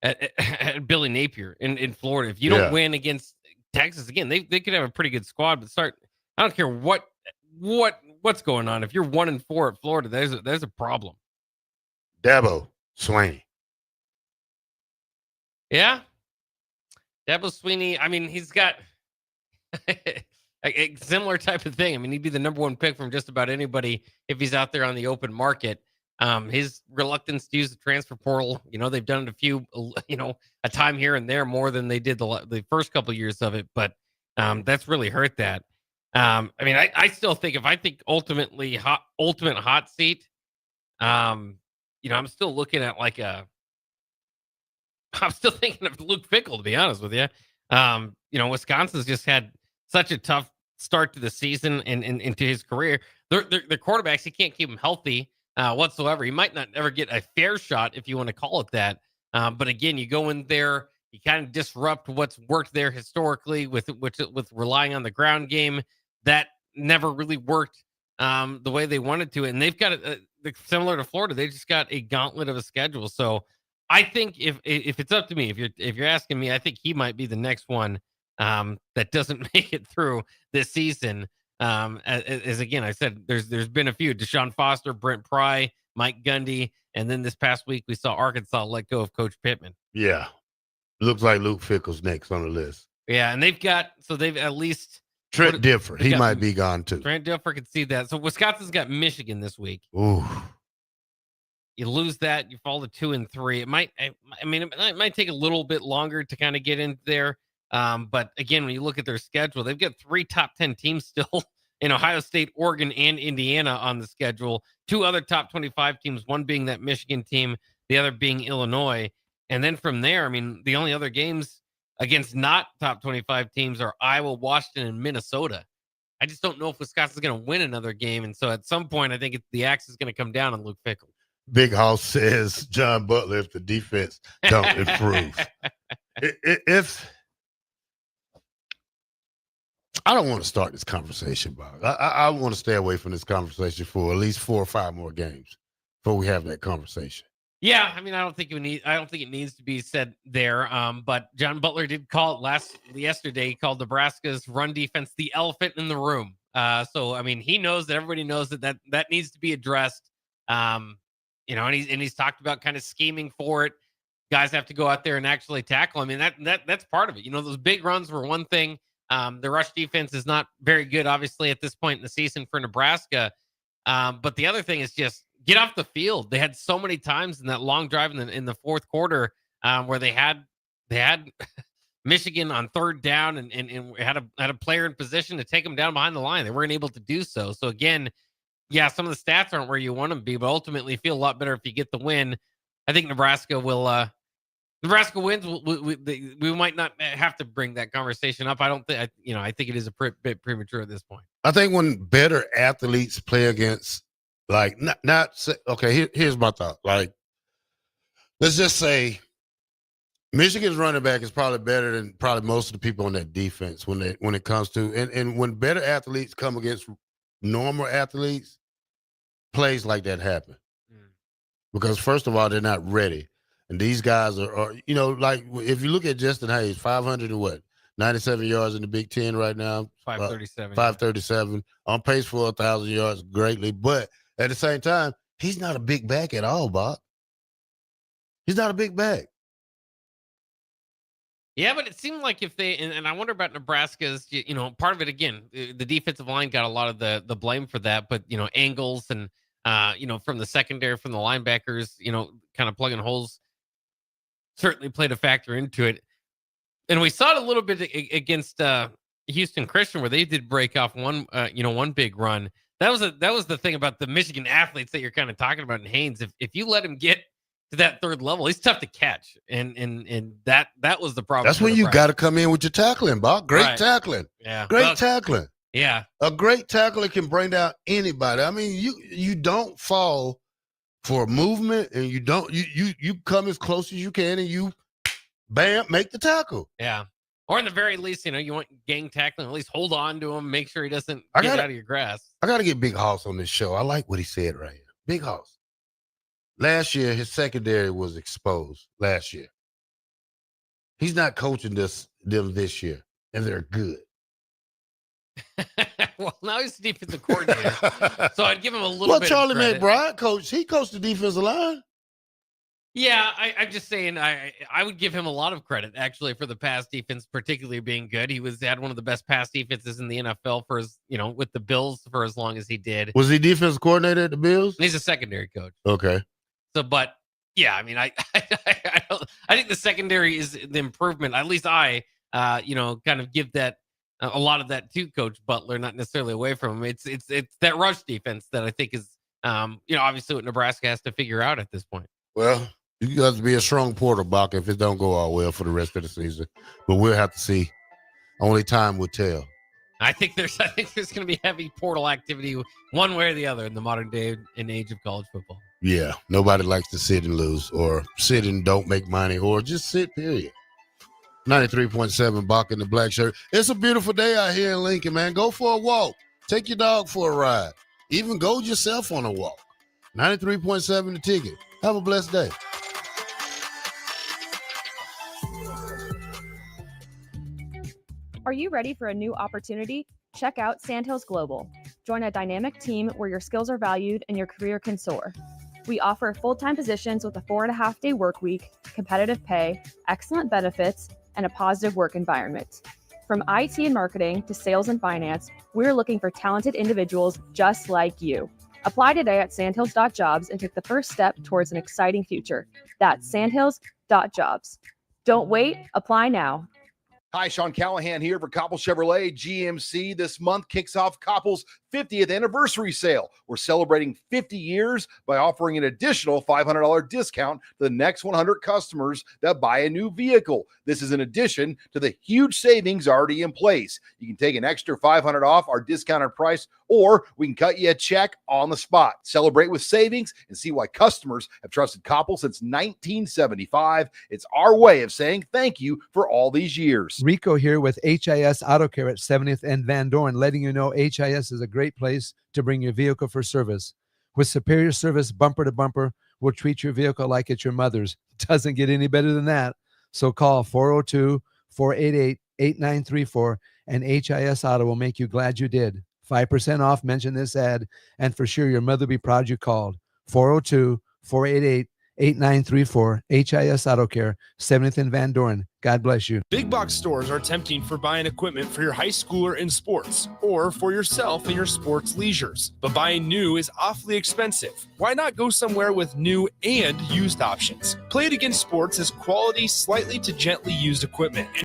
at Billy Napier in Florida. If you don't win against Texas again, they could have a pretty good squad, but I don't care what's going on. If you're 1-4 at Florida, there's a problem. Dabo Swinney. Yeah. Dabo Swinney, I mean, he's got a similar type of thing. I mean, he'd be the number one pick from just about anybody if he's out there on the open market. His reluctance to use the transfer portal, they've done it a time here and there more than they did the first couple of years of it, but that's really hurt that. I mean, I still think ultimate hot seat, I'm still looking at I'm still thinking of Luke Fickell, to be honest with you. Wisconsin's just had such a tough start to the season and into his career. Their quarterbacks, he can't keep them healthy whatsoever. He might not ever get a fair shot, if you want to call it that. But again, you go in there, you kind of disrupt what's worked there historically with relying on the ground game. That never really worked the way they wanted to. And they've got similar to Florida, they just got a gauntlet of a schedule. So I think if it's up to me, if you're asking me, I think he might be the next one that doesn't make it through this season. As again, I said, there's been a few: Deshaun Foster, Brent Pry, Mike Gundy, and then this past week we saw Arkansas let go of Coach Pittman. Yeah, looks like Luke Fickell's next on the list. Yeah, and they've at least Trent Dilfer. He might be gone too. Trent Dilfer could see that. So Wisconsin's got Michigan this week. Ooh. You lose that, you fall to 2-3. It might take a little bit longer to kind of get in there. But again, when you look at their schedule, they've got 3 top 10 teams still in Ohio State, Oregon, and Indiana on the schedule. 2 other top 25 teams, one being that Michigan team, the other being Illinois. And then from there, I mean, the only other games against not top 25 teams are Iowa, Washington, and Minnesota. I just don't know if Wisconsin's going to win another game. And so at some point, I think the axe is going to come down on Luke Fickell. Big House says John Butler, if the defense don't improve. If I don't want to start this conversation, Bob. I want to stay away from this conversation for at least 4 or 5 more games before we have that conversation. Yeah, I mean, I don't think it needs to be said there. But John Butler did call it yesterday. He called Nebraska's run defense the elephant in the room. So I mean, he knows that everybody knows that needs to be addressed. And he's talked about kind of scheming for it. Guys have to go out there and actually tackle. I mean, that's part of it. Those big runs were one thing. The rush defense is not very good, obviously, at this point in the season for Nebraska. But the other thing is just get off the field. They had so many times in that long drive in the fourth quarter where they had Michigan on 3rd down and had a player in position to take them down behind the line. They weren't able to do so. So again, yeah, some of the stats aren't where you want them to be, but ultimately feel a lot better if you get the win. I think Nebraska will. Nebraska wins. We might not have to bring that conversation up. I think it is a bit premature at this point. I think when better athletes play against, here's my thought. Like, let's just say Michigan's running back is probably better than probably most of the people on that defense when it comes to and when better athletes come against normal athletes, plays like that happen. Because first of all, they're not ready. And these guys are like if you look at Justin Hayes, 500 and what? 97 yards in the Big Ten right now. 537. 537. On pace for 1,000 yards greatly. But at the same time, he's not a big back at all, Bob. He's not a big back. Yeah, but it seemed like if they and I wonder about Nebraska's, part of it again, the defensive line got a lot of the blame for that, but angles and from the secondary, from the linebackers, kind of plugging holes certainly played a factor into it. And we saw it a little bit against Houston Christian where they did break off one big run. That was the thing about the Michigan athletes that you're kind of talking about in Haynes. If you let him get to that third level, he's tough to catch, and that was the problem. That's when you got to come in with your tackling, Bob. Great tackling, great tackling. Yeah, a great tackler can bring down anybody. I mean, you don't fall for movement, and you come as close as you can, and you bam, make the tackle. Yeah, or in the very least, you want gang tackling. At least hold on to him, make sure he doesn't get out of your grasp. I got to get Big Hoss on this show. I like what he said right here. Big Hoss. Last year, his secondary was exposed. Last year, he's not coaching them this year, and they're good. Well, now he's the defensive coordinator, so I'd give him a little bit. Charlie of credit. McBride coached. He coached the defensive line. Yeah, I'm just saying I would give him a lot of credit actually for the pass defense, particularly being good. He had one of the best pass defenses in the NFL for his, with the Bills for as long as he did. Was he defensive coordinator at the Bills? And he's a secondary coach. Okay. So, but yeah, I mean, I think the secondary is the improvement. At least I, kind of give that a lot of that to Coach Butler, not necessarily away from him. It's that rush defense that I think is, obviously what Nebraska has to figure out at this point. Well, you got to be a strong porter, Bock, if it don't go all well for the rest of the season. But we'll have to see. Only time will tell. I think there's going to be heavy portal activity one way or the other in the modern day and age of college football. Yeah, nobody likes to sit and lose or sit and don't make money or just sit, period. 93.7 Bock in the Black Shirt. It's a beautiful day out here in Lincoln, man. Go for a walk. Take your dog for a ride. Even go yourself on a walk. 93.7 the ticket. Have a blessed day. Are you ready for a new opportunity? Check out Sandhills Global. Join a dynamic team where your skills are valued and your career can soar. We offer full-time positions with a 4.5-day work week, competitive pay, excellent benefits, and a positive work environment. From IT and marketing to sales and finance, we're looking for talented individuals just like you. Apply today at sandhills.jobs and take the first step towards an exciting future. That's sandhills.jobs. Don't wait, apply now. Hi, Sean Callahan here for Koppel Chevrolet GMC. This month kicks off Koppel's 50th anniversary sale. We're celebrating 50 years by offering an additional $500 discount to the next 100 customers that buy a new vehicle. This is in addition to the huge savings already in place. You can take an extra $500 off our discounted price, or we can cut you a check on the spot. Celebrate with savings and see why customers have trusted Koppel since 1975. It's our way of saying thank you for all these years. Rico here with HIS Auto Care at 70th and Van Dorn, letting you know HIS is a great place to bring your vehicle for service. With superior service bumper to bumper, we'll treat your vehicle like it's your mother's. Doesn't get any better than that. So call 402-488-8934 and HIS Auto will make you glad you did. 5% off, mention this ad, and for sure your mother will be proud you called. 402-488-8934, HIS Auto Care, 70th and Van Dorn. God bless you. Big box stores are tempting for buying equipment for your high schooler in sports or for yourself in your sports leisures. But buying new is awfully expensive. Why not go somewhere with new and used options? Play It Against Sports has quality, slightly to gently used equipment.